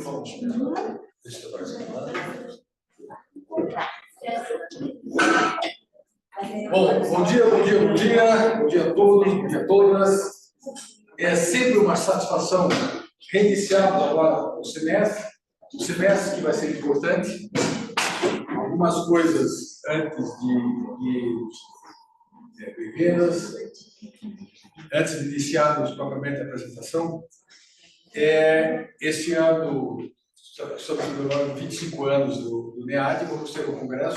Bom, bom dia, bom dia, bom dia. Bom dia a todos, bom dia a todas. É sempre uma satisfação reiniciar agora o semestre que vai ser importante. Algumas coisas antes de primeiras, antes de iniciarmos propriamente a apresentação. Este ano, estamos comemorando 25 anos do NEAD, vamos ter um congresso.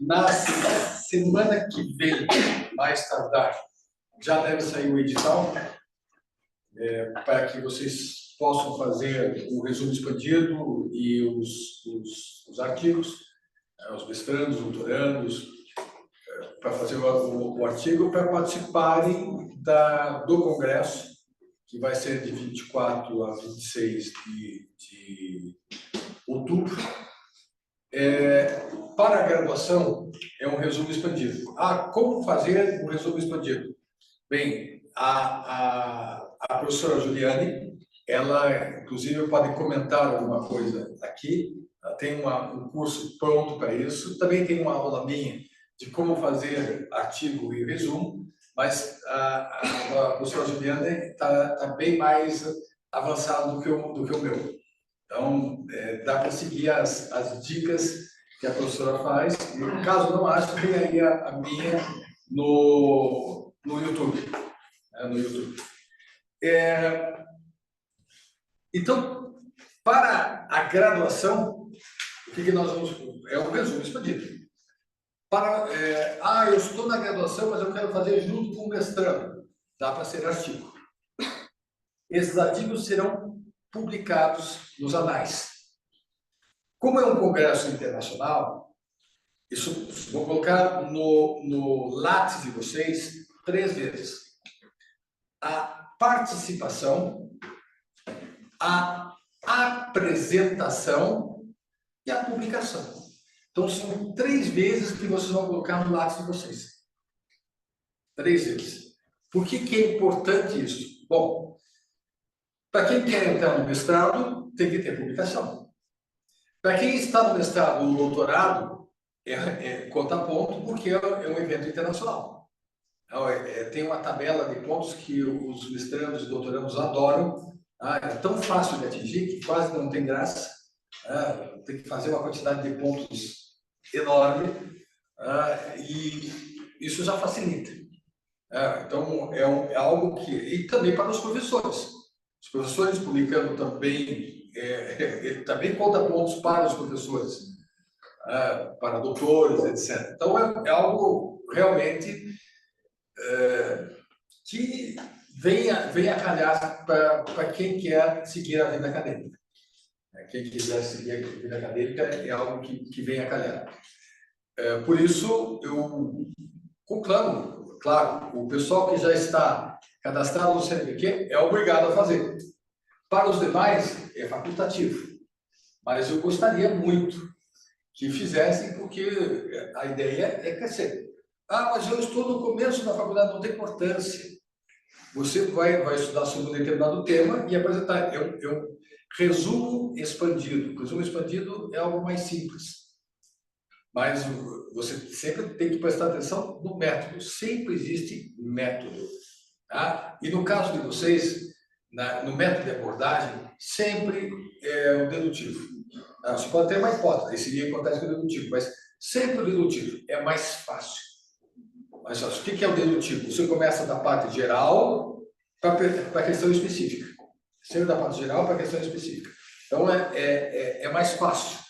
Na semana que vem, mais tardar, já deve sair o edital, para que vocês possam fazer o resumo expandido e os artigos, os mestrandos, doutorandos, para fazer o artigo, para participarem do congresso, que vai ser de 24 a 26 de outubro. Para a graduação, é um resumo expandido. Como fazer um resumo expandido? Bem, a professora Juliane, ela, inclusive, pode comentar alguma coisa aqui. Ela tem um curso pronto para isso. Também tem uma aula minha de como fazer artigo e resumo, mas a professora Juliane está bem mais avançada do que o meu. Então, dá para seguir as dicas que a professora faz. E, caso não ache, tem aí a minha no YouTube. Então, para a graduação, o que nós vamos... É um resumo expandido. Eu estou na graduação, mas eu quero fazer junto com o mestrando. Dá para ser artigo. Esses artigos serão publicados nos anais. Como é um congresso internacional, isso vou colocar no lápis de vocês 3 vezes. A participação, a apresentação e a publicação. Então, são 3 vezes que vocês vão colocar no lápis de vocês. 3 vezes. Por que é importante isso? Bom, para quem quer entrar no mestrado, tem que ter publicação. Para quem está no mestrado ou doutorado, conta ponto, porque é um evento internacional. Tem uma tabela de pontos que os mestrandos e doutorandos adoram. É tão fácil de atingir que quase não tem graça. Tem que fazer uma quantidade de pontos enorme. E isso já facilita. Então, é algo que... E também para os professores. Os professores publicando também, ele também conta pontos para os professores, para doutores, etc. Então, é algo realmente que vem a calhar para quem quer seguir a vida acadêmica. Quem quiser seguir a vida acadêmica é algo que vem a calhar. Por isso, eu conclamo, claro, o pessoal que já está cadastrado no CNPq é obrigado a fazer. Para os demais, é facultativo. Mas eu gostaria muito que fizessem, porque a ideia é crescer. Mas eu estou no começo da faculdade, não tem importância. Você vai estudar sobre um determinado tema e apresentar. É um resumo expandido. O resumo expandido é algo mais simples. Mas você sempre tem que prestar atenção no método. Sempre existe método. E no caso de vocês, no método de abordagem, sempre é o dedutivo. Você pode ter uma hipótese, esse seria importante que o dedutivo, mas sempre o dedutivo é mais fácil. Mas o que é o dedutivo? Você começa da parte geral para a questão específica. Sempre da parte geral para a questão específica. Então, é mais fácil.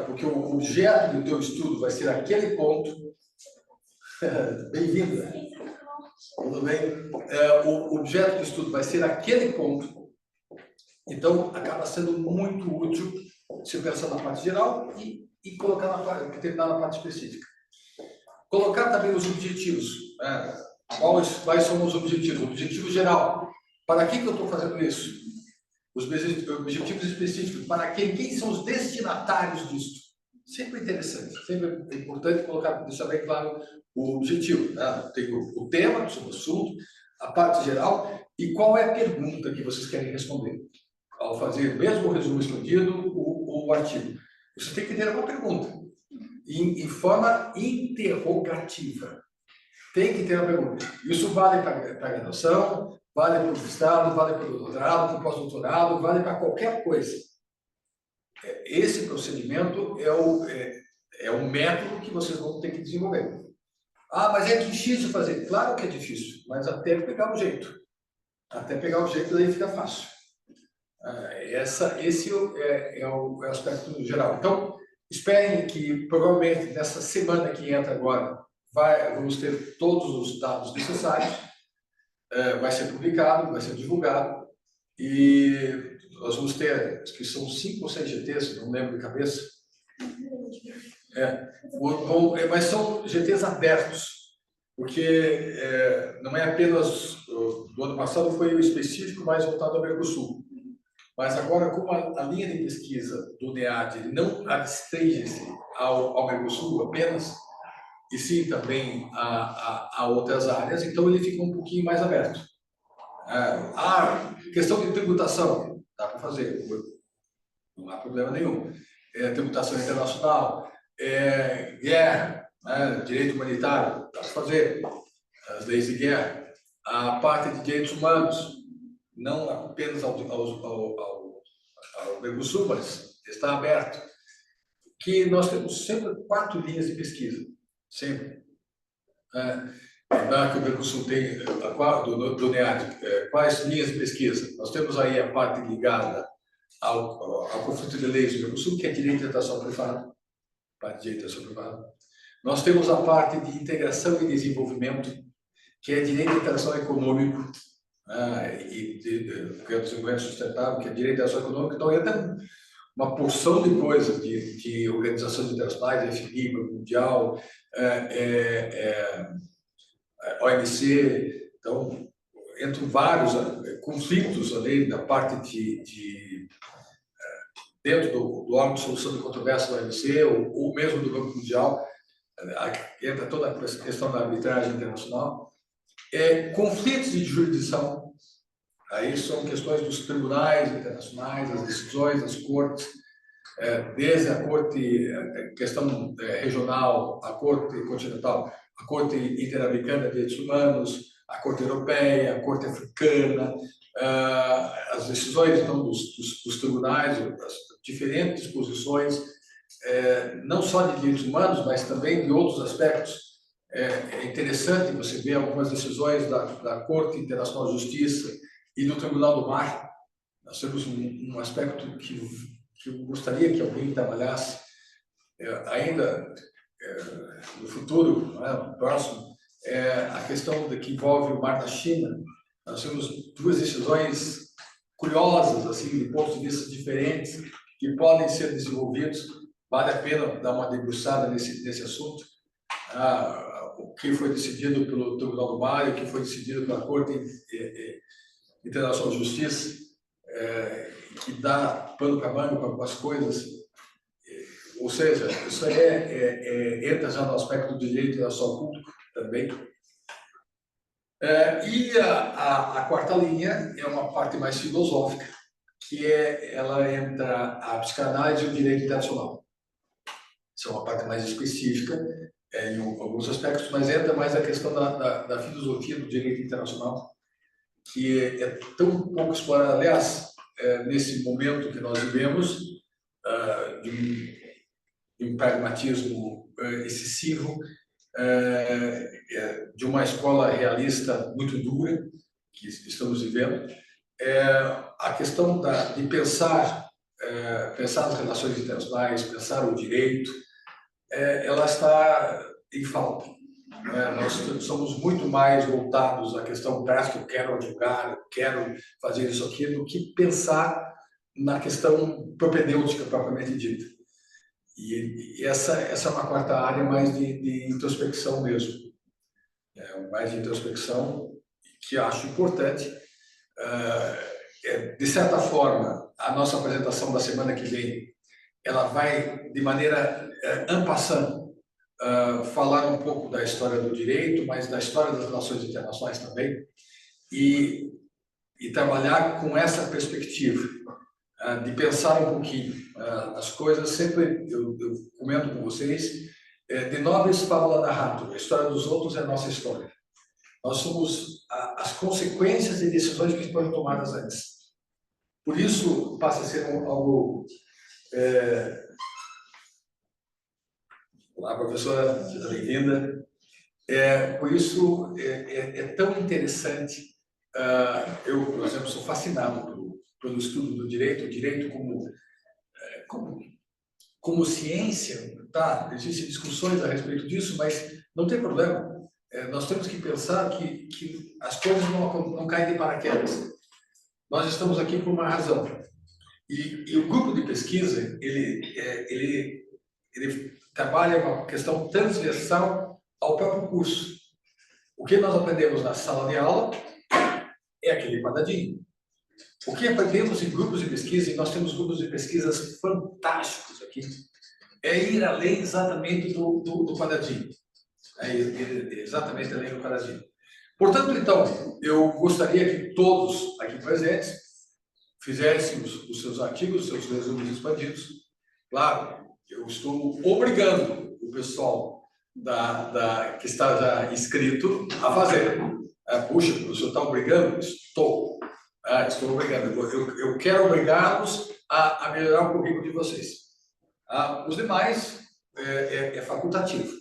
Porque o objeto do teu estudo vai ser aquele ponto. Bem-vinda. Tudo bem? O objeto do estudo vai ser aquele ponto. Então, acaba sendo muito útil se pensar na parte geral e colocar terminar na parte específica. Colocar também os objetivos. Quais são os objetivos? O objetivo geral. Para que eu estou fazendo isso? Os objetivos específicos. Para quem? Quem são os destinatários disso? Sempre interessante. Sempre é importante deixar bem claro o objetivo. Tem o tema, sobre o assunto, a parte geral e qual é a pergunta que vocês querem responder. ao fazer mesmo o resumo expandido, o artigo, você tem que ter uma pergunta, em forma interrogativa. Tem que ter uma pergunta. Isso vale para a graduação, vale para o mestrado, vale para o doutorado, para o pós-doutorado, vale para qualquer coisa. Esse procedimento é o método que vocês vão ter que desenvolver. Ah, mas é difícil fazer. Claro que é difícil, mas até pegar o jeito. Até pegar o jeito, daí fica fácil. Esse é o aspecto geral. Então, esperem que, provavelmente, nessa semana que entra agora, vamos ter todos os dados necessários, vai ser publicado, vai ser divulgado, e nós vamos ter, acho que são 5 ou 6 GTs, não lembro de cabeça. Mas são GTs abertos, porque não é apenas, do ano passado foi o específico mais voltado ao Mercosul. Mas agora, como a linha de pesquisa do NEAD não restringe-se ao Mercosul apenas, e sim também a outras áreas, então ele fica um pouquinho mais aberto. Questão de tributação, dá para fazer, não há problema nenhum. Tributação internacional, guerra, direito humanitário, dá para fazer, as leis de guerra. A parte de direitos humanos, não apenas ao Mercosul, mas está aberto. Que nós temos sempre 4 linhas de pesquisa, sempre. Que o Mercosul tem, do NEAD, quais linhas de pesquisa? Nós temos aí a parte ligada ao conflito de leis do Mercosul, que é direito de atração privada, parte de direito de atração privada. Nós temos a parte de integração e desenvolvimento, que é direito de atração econômico, e desenvolvimento sustentável, que é direito de atração econômica. Então, entra uma porção de coisas, de organizações internacionais, FMI, Banco Mundial, OMC, então, entram vários conflitos ali na parte dentro do órgão de solução de controvérsia da OMC, ou mesmo do Banco Mundial, entra toda a questão da arbitragem internacional. Conflitos de jurisdição, aí são questões dos tribunais internacionais, as decisões das cortes, desde a corte, questão regional, a corte continental, a corte interamericana de direitos humanos, a corte europeia, a corte africana, as decisões então, dos tribunais, as diferentes posições, não só de direitos humanos, mas também de outros aspectos. É interessante você ver algumas decisões da Corte Internacional de Justiça e do Tribunal do Mar. Nós temos um aspecto que eu gostaria que alguém trabalhasse ainda no futuro, próximo, a questão que envolve o Mar da China. Nós temos 2 decisões curiosas, assim, de pontos de vista diferentes, que podem ser desenvolvidos. Vale a pena dar uma debruçada nesse assunto. O que foi decidido pelo Tribunal do Mar e o que foi decidido pela Corte Internacional de Justiça, que dá pano para manga para algumas coisas. Ou seja, isso entra já no aspecto do direito internacional público também. E a quarta linha é uma parte mais filosófica, que ela entra a psicanálise e o direito internacional. Isso é uma parte mais específica, em alguns aspectos, mas entra mais a questão da filosofia do direito internacional, que é tão pouco explorada. Aliás, nesse momento que nós vivemos, de um pragmatismo excessivo, de uma escola realista muito dura, que estamos vivendo, a questão de pensar as relações internacionais, pensar o direito, ela está em falta. Nós somos muito mais voltados à questão prática, eu quero advogar, eu quero fazer isso aqui, do que pensar na questão propedêutica propriamente dita. E essa é uma quarta área mais de introspecção mesmo. Mais de introspecção, que acho importante. De certa forma, a nossa apresentação da semana que vem, ela vai, de maneira en passant, falar um pouco da história do direito, mas da história das relações internacionais também, e trabalhar com essa perspectiva. de pensar um pouquinho as coisas. Sempre eu comento com vocês, de nobis fabula narratur, a história dos outros é a nossa história. Nós somos as consequências de decisões que foram tomadas antes. Por isso, passa a ser algo... Olá, professora, seja bem-vinda. Por isso, é tão interessante. Eu, por exemplo, sou fascinado pelo estudo do direito, o direito como ciência, tá? Existem discussões a respeito disso, mas não tem problema. Nós temos que pensar que as coisas não caem de paraquedas. Nós estamos aqui por uma razão. E o grupo de pesquisa, ele trabalha uma questão transversal ao próprio curso. O que nós aprendemos na sala de aula é aquele quadradinho. O que aprendemos em grupos de pesquisa, e nós temos grupos de pesquisas fantásticos aqui, é ir além exatamente do quadradinho. Exatamente além do quadradinho. Portanto, então, eu gostaria que todos aqui presentes fizessem os seus artigos, os seus resumos expandidos. Claro, eu estou obrigando o pessoal que está já inscrito a fazer. Puxa, o senhor está obrigando? Estou. Estou obrigando. Eu quero obrigá-los a melhorar o currículo de vocês. Os demais é facultativo.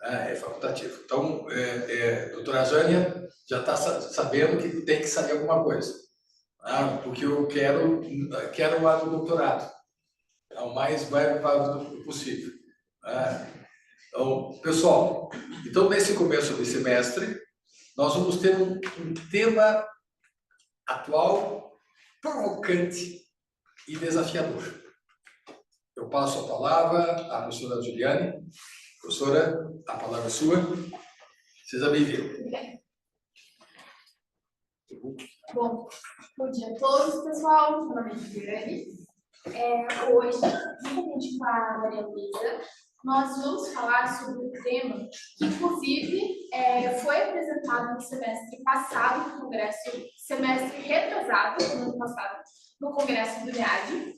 É facultativo. Então, a doutora Jânia já está sabendo que tem que saber alguma coisa. Porque eu quero lá do doutorado. É o mais breve possível. Então, pessoal, nesse começo de semestre, nós vamos ter um tema atual, provocante e desafiador. Eu passo a palavra à professora Juliane. Professora, a palavra é sua. Seja bem-vinda. Bom dia a todos, pessoal. Meu nome é Juliane. Hoje, juntamente com a Maria Luísa, nós vamos falar sobre um tema que, inclusive, foi apresentado no semestre passado, no Congresso, semestre retrasado, no ano passado, no Congresso do NEAD,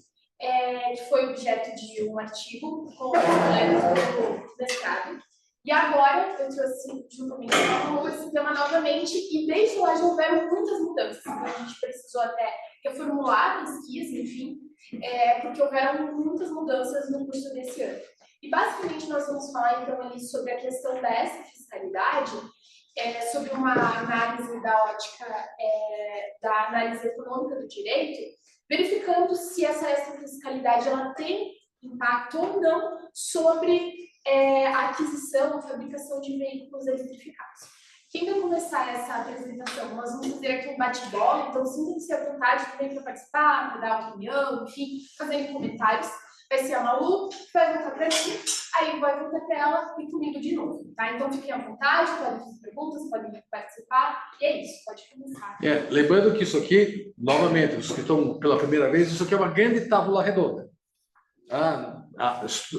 que foi objeto de um artigo com o colega do mestrado. E agora eu trouxe juntamente com esse tema novamente, e desde lá já houveram muitas mudanças. Então a gente precisou até reformular a pesquisa, enfim, porque houveram muitas mudanças no curso desse ano. E basicamente nós vamos falar então ali sobre a questão dessa fiscalidade, sobre uma análise da ótica da análise econômica do direito, verificando se essa fiscalidade ela tem impacto ou não sobre a aquisição ou fabricação de veículos eletrificados. Quem vai começar essa apresentação? Nós vamos fazer aqui um bate-bola, então sinta-se à vontade também para participar, para dar opinião, enfim, fazendo comentários. Vai ser a Malu, que vai voltar para mim, aí vai voltar para ela e comigo de novo, tá? Então fiquem à vontade, podem fazer perguntas, podem participar, e é isso, pode começar. Lembrando que isso aqui, novamente, os que estão pela primeira vez, isso aqui é uma grande tábua redonda.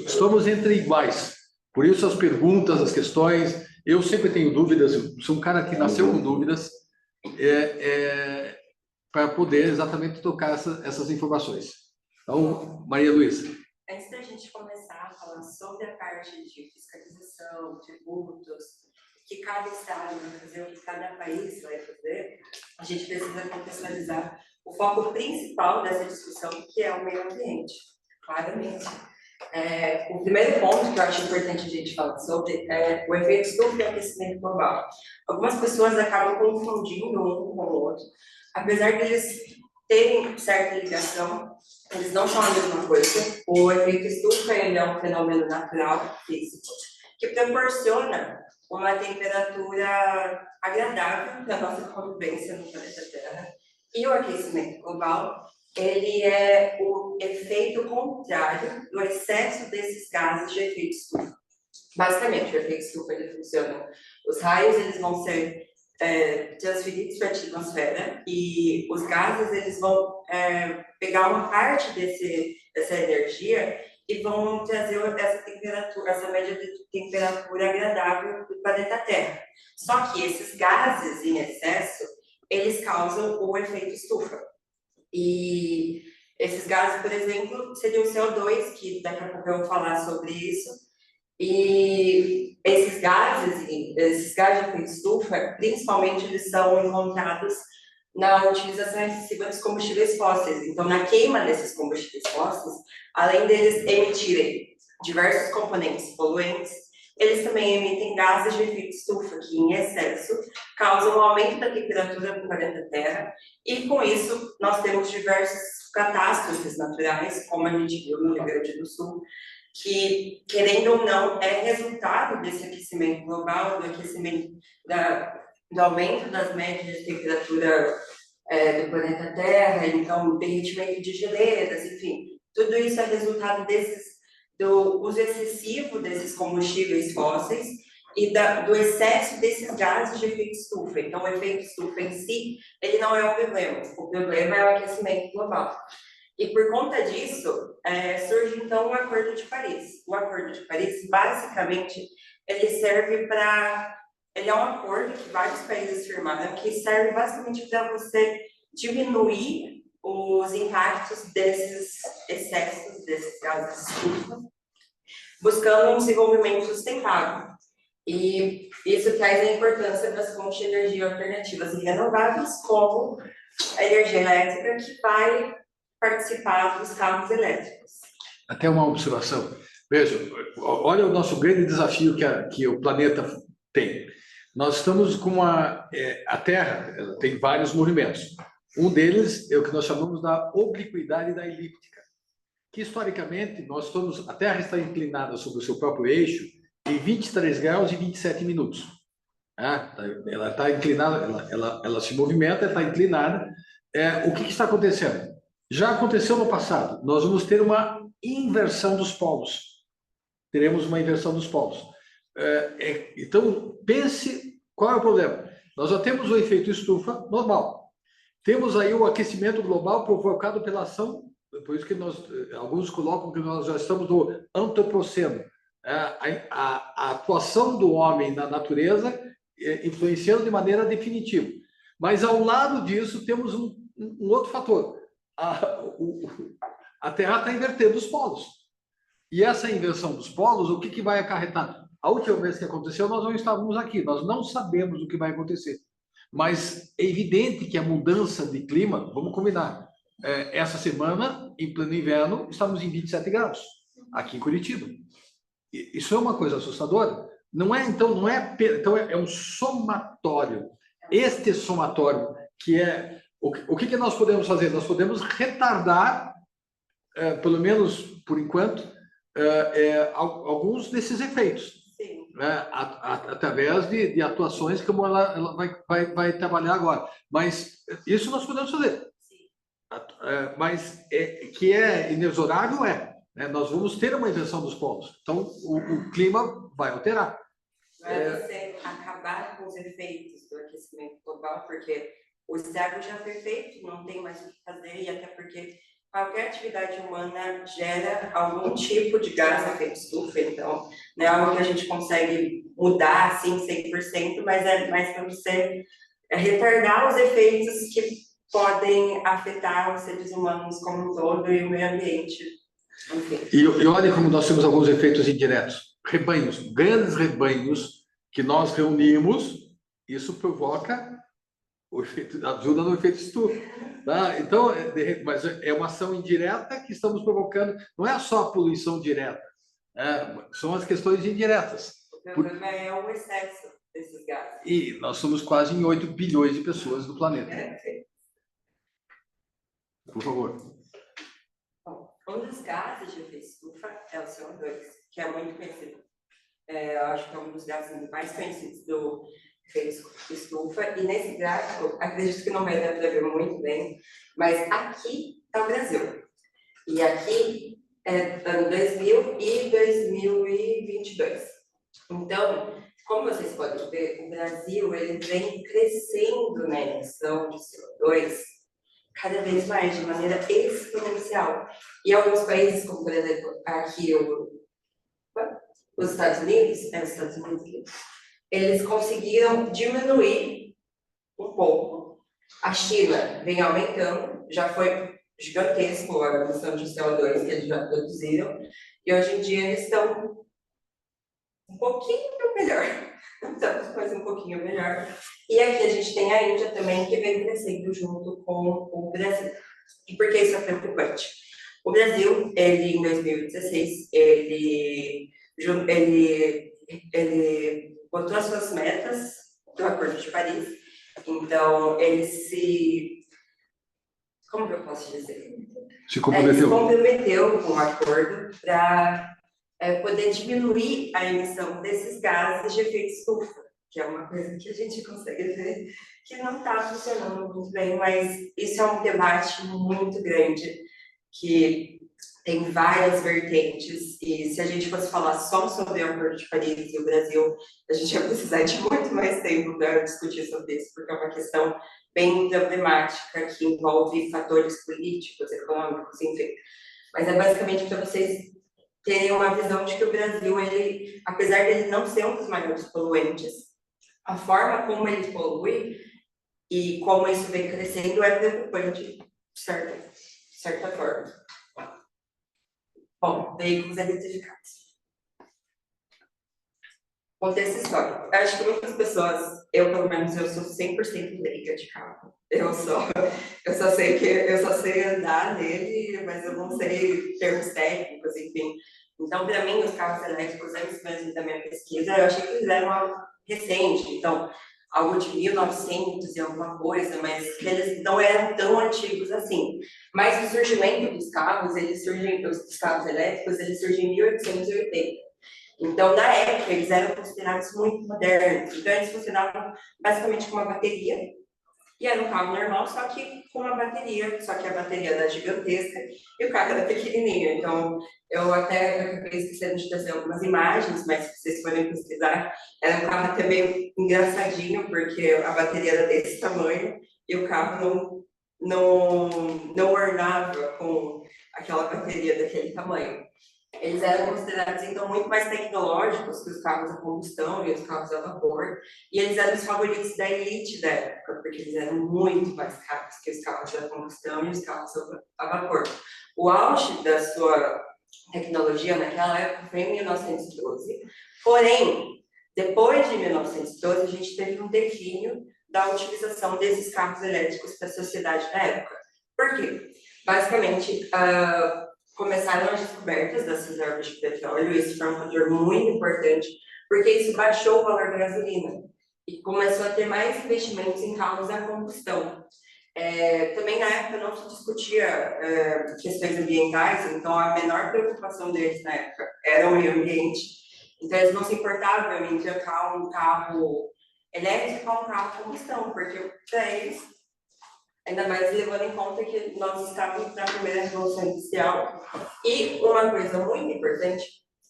Estamos entre iguais, por isso as perguntas, as questões, eu sempre tenho dúvidas, eu sou um cara que nasceu com dúvidas, para poder exatamente tocar essas informações. Então, Maria Luísa. Antes da gente começar a falar sobre a parte de fiscalização, tributos, que cada estado vai fazer, o que cada país vai fazer, a gente precisa contextualizar o foco principal dessa discussão, que é o meio ambiente, claramente. O primeiro ponto que eu acho importante a gente falar sobre é o efeito estufa e aquecimento global. Algumas pessoas acabam confundindo um com o outro, apesar de eles terem certa ligação, eles não são a mesma coisa. O efeito estufa ele é um fenômeno natural, físico, que proporciona uma temperatura agradável para a nossa convivência no planeta Terra. E o aquecimento global, ele é o efeito contrário do excesso desses gases de efeito estufa. Basicamente, o efeito estufa ele funciona. Os raios eles vão ser transferidos para a atmosfera e os gases eles vão pegar uma parte dessa energia e vão trazer essa temperatura, essa média de temperatura agradável do planeta Terra. Só que esses gases em excesso eles causam o efeito estufa. E Esses gases, por exemplo, seriam o CO2, que daqui a pouco eu vou falar sobre isso. E esses gases de efeito estufa, principalmente, eles são encontrados na utilização excessiva dos combustíveis fósseis. Então, na queima desses combustíveis fósseis, além deles emitirem diversos componentes poluentes, eles também emitem gases de efeito estufa, que em excesso causam um aumento da temperatura do planeta Terra, e com isso nós temos diversas catástrofes naturais, como a gente viu no Rio Grande do Sul, que, querendo ou não, é resultado desse aquecimento global, do aquecimento, do aumento das médias de temperatura do planeta Terra, então derretimento de geleiras, enfim, tudo isso é resultado do uso excessivo desses combustíveis fósseis e do excesso desses gases de efeito estufa. Então, o efeito estufa em si, ele não é o problema é o aquecimento global. E por conta disso, surge então o Acordo de Paris. O Acordo de Paris, basicamente, ele é um acordo que vários países firmaram, que serve basicamente para você diminuir os impactos desses excessos, desses gases de estufa, buscando um desenvolvimento sustentável. E isso traz a importância das fontes de energia alternativas e renováveis, como a energia elétrica, que vai participar dos carros elétricos. Até uma observação. Veja, olha o nosso grande desafio que o planeta tem. Nós estamos com a Terra, ela tem vários movimentos. Um deles é o que nós chamamos da obliquidade da elíptica, que historicamente a Terra está inclinada sobre o seu próprio eixo em 23 graus e 27 minutos. Ela está inclinada, ela se movimenta, está inclinada. O que está acontecendo? Já aconteceu no passado. Nós vamos ter uma inversão dos polos. Teremos uma inversão dos polos. Então, pense qual é o problema. Nós já temos o efeito estufa normal. Temos aí o aquecimento global provocado pela ação, por isso que alguns colocam que nós já estamos no antropoceno. A atuação do homem na natureza influenciando de maneira definitiva. Mas, ao lado disso, temos um outro fator. A Terra está invertendo os polos. E essa inversão dos polos, o que vai acarretar? A última vez que aconteceu, nós não estávamos aqui, nós não sabemos o que vai acontecer. Mas é evidente que a mudança de clima, vamos combinar, essa semana, em pleno inverno, estamos em 27 graus, aqui em Curitiba. Isso é uma coisa assustadora? Então é um somatório. Este somatório, que é... O que nós podemos fazer? Nós podemos retardar, pelo menos por enquanto, alguns desses efeitos. Através de atuações como ela vai trabalhar agora. Mas isso nós podemos fazer. Mas que é inexorável, nós vamos ter uma inversão dos polos. Então, o clima vai alterar. Vai você acabar com os efeitos do aquecimento global, porque o estrago já foi feito, não tem mais o que fazer, e até porque qualquer atividade humana gera algum tipo de gás de efeito estufa, então não é algo que a gente consegue mudar assim 100%, mas é mais para você retardar os efeitos que podem afetar os seres humanos como um todo e o meio ambiente. Enfim. E olha como nós temos alguns efeitos indiretos. Rebanhos, grandes rebanhos que nós reunimos, isso provoca ajuda no efeito estufa. Então, mas é uma ação indireta que estamos provocando, não é só a poluição direta, são as questões indiretas. O problema é o excesso desses gases. E nós somos quase em 8 bilhões de pessoas no planeta. Por favor. Bom, um dos gases de efeito estufa é o CO2, que é muito conhecido. Eu acho que é um dos gases mais conhecidos do efeito estufa, e nesse gráfico, acredito que não vai dar para ver muito bem, mas aqui está o Brasil. E aqui é ano 2000 e 2022. Então, como vocês podem ver, o Brasil ele vem crescendo na emissão de CO2 cada vez mais, de maneira exponencial. E alguns países, como por exemplo, aqui os Estados Unidos, eles conseguiram diminuir um pouco. A China vem aumentando, já gigantesco a emissão de CO2 que eles já produziram, e hoje em dia eles estão um pouquinho melhor, estamos mais um pouquinho melhor. E aqui a gente tem a Índia também, que vem crescendo junto com o Brasil. E por que isso é preocupante? O Brasil, ele, em 2016, ele botou as suas metas do Acordo de Paris. Então, ele se... Como que eu posso dizer? Se comprometeu. Se comprometeu com o acordo para poder diminuir a emissão desses gases de efeito estufa, que é uma coisa que a gente consegue ver que não está funcionando muito bem, mas isso é um debate muito grande, que tem várias vertentes, e se a gente fosse falar só sobre o Acordo de Paris e o Brasil, a gente ia precisar de muito mais tempo para discutir sobre isso, porque é uma questão bem problemática, que envolve fatores políticos, econômicos, enfim. Mas é basicamente para vocês terem uma visão de que o Brasil, ele, apesar de ele não ser um dos maiores poluentes, a forma como ele polui e como isso vem crescendo é preocupante, de certa forma. Bom, veículos eletrificados. Contexto histórico. Eu acho que muitas pessoas, eu pelo menos, eu sou 100% leiga de carro. Eu só sei andar nele, mas eu não sei termos técnicos, enfim. Então, para mim, os carros elétricos, antes mesmo da minha pesquisa, eu achei que eles eram algo recente. Então, algo de 1900 e alguma coisa, mas eles não eram tão antigos assim. Mas o surgimento dos carros, dos carros elétricos, ele surgiu em 1880. Então, na época, eles eram considerados muito modernos. Então, eles funcionavam basicamente com uma bateria, e era um carro normal, só que com uma bateria, só que a bateria era gigantesca e o carro era pequenininho. Então, eu acabei esquecendo de trazer algumas imagens, mas se vocês forem pesquisar, era um carro até meio engraçadinho, porque a bateria era desse tamanho e o carro não ornava com aquela bateria daquele tamanho. Eles eram considerados, então, muito mais tecnológicos que os carros a combustão e os carros a vapor, e eles eram os favoritos da elite da época, porque eles eram muito mais caros que os carros a combustão e os carros a vapor. O auge da sua tecnologia naquela época foi em 1912, porém, depois de 1912, a gente teve um declínio da utilização desses carros elétricos para a sociedade da época. Por quê? Basicamente, começaram as descobertas das reservas de petróleo, isso foi um fator muito importante, porque isso baixou o valor da gasolina e começou a ter mais investimentos em carros a combustão. Também na época não se discutia questões ambientais, então a menor preocupação deles na época era o meio ambiente. Então eles não se importavam em trocar um carro elétrico para um carro a combustão, porque para eles, ainda mais levando em conta que nós estávamos na primeira revolução industrial. E uma coisa muito importante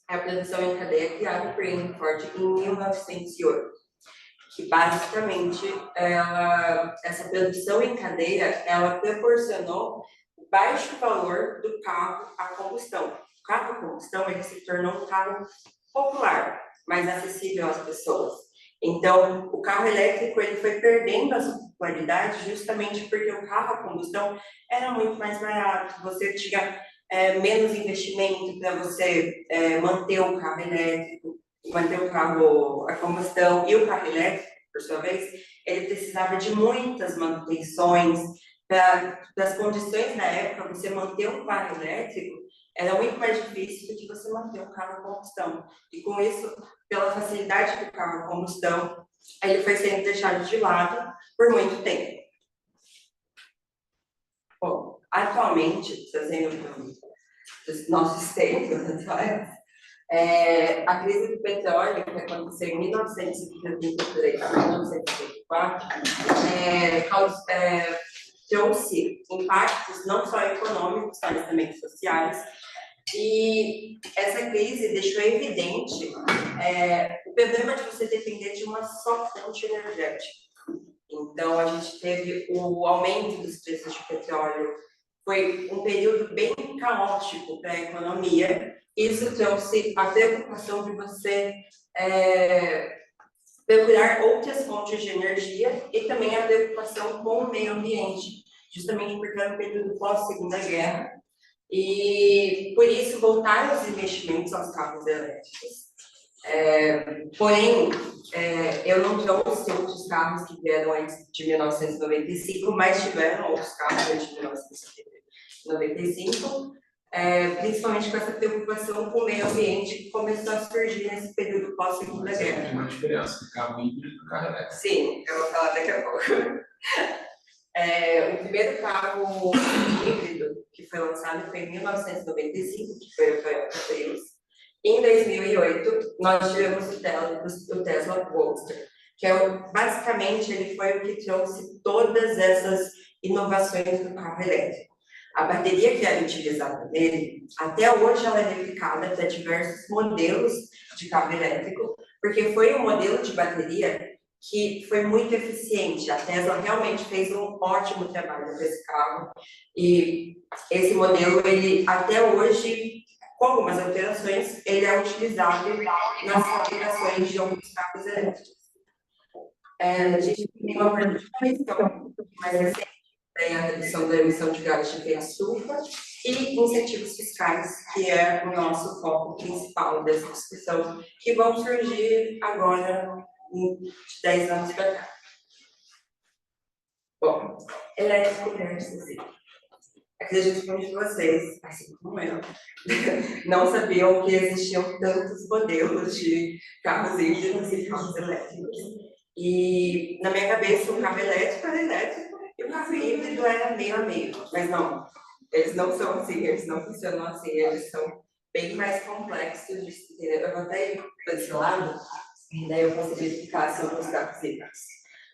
é a produção em cadeia criada por Henry Ford em 1908, que basicamente essa produção em cadeia ela proporcionou o baixo valor do carro a combustão. O carro a combustão ele se tornou um carro popular, mais acessível às pessoas. Então, o carro elétrico ele foi perdendo a sua popularidade justamente porque o carro a combustão era muito mais barato, você tinha menos investimento para você manter o carro elétrico, manter o carro a combustão, e o carro elétrico, por sua vez, ele precisava de muitas manutenções. Para as condições da época, você manter um carro elétrico era muito mais difícil do que você manter um carro a combustão. E com isso, pela facilidade do carro a combustão, ele foi sendo deixado de lado por muito tempo. Bom, atualmente, trazendo dos nossos tempos atuais, a crise do petróleo, que aconteceu em 1933 a 1934, trouxe impactos não só econômicos, mas também sociais. E essa crise deixou evidente o problema de você depender de uma só fonte energética. Então, a gente teve o aumento dos preços de petróleo, foi um período bem caótico para a economia. Isso trouxe a preocupação de você procurar outras fontes de energia e também a preocupação com o meio ambiente. justamente porque era um período pós-Segunda Guerra, e por isso voltaram os investimentos aos carros elétricos. Porém, eu não trouxe outros carros que vieram antes de 1995, mas tiveram outros carros antes de 1995, principalmente com essa preocupação com o meio ambiente que começou a surgir nesse período pós-Segunda Guerra. Tem uma diferença, carro híbrido e carro elétrico. Sim, eu vou falar daqui a pouco. O primeiro carro híbrido que foi lançado foi em 1995, que foi o Toyota Prius. Em 2008, nós tivemos o Tesla Roadster, que basicamente ele foi o que trouxe todas essas inovações do carro elétrico. A bateria que era utilizada nele, até hoje ela é replicada para diversos modelos de carro elétrico, porque foi um modelo de bateria que foi muito eficiente. A Tesla realmente fez um ótimo trabalho com esse carro, e esse modelo, ele até hoje, com algumas alterações, ele é utilizado nas fabricações de alguns carros elétricos. A gente tem uma questão mais recente, a redução da emissão de gases de efeito estufa e incentivos fiscais, que é o nosso foco principal dessa discussão, que vão surgir agora, de 10 anos para cá. Bom, elétrico versus híbrido. Acredito que muitos de vocês, assim como eu, não sabiam que existiam tantos modelos de carros híbridos e carros elétricos. E, na minha cabeça, o carro elétrico era elétrico e o carro híbrido era meio a meio. Mas não, eles não são assim, eles não funcionam assim, eles são bem mais complexos de se entender. Eu vou até ir para esse lado, e daí eu consigo explicar sobre os carros híbridos.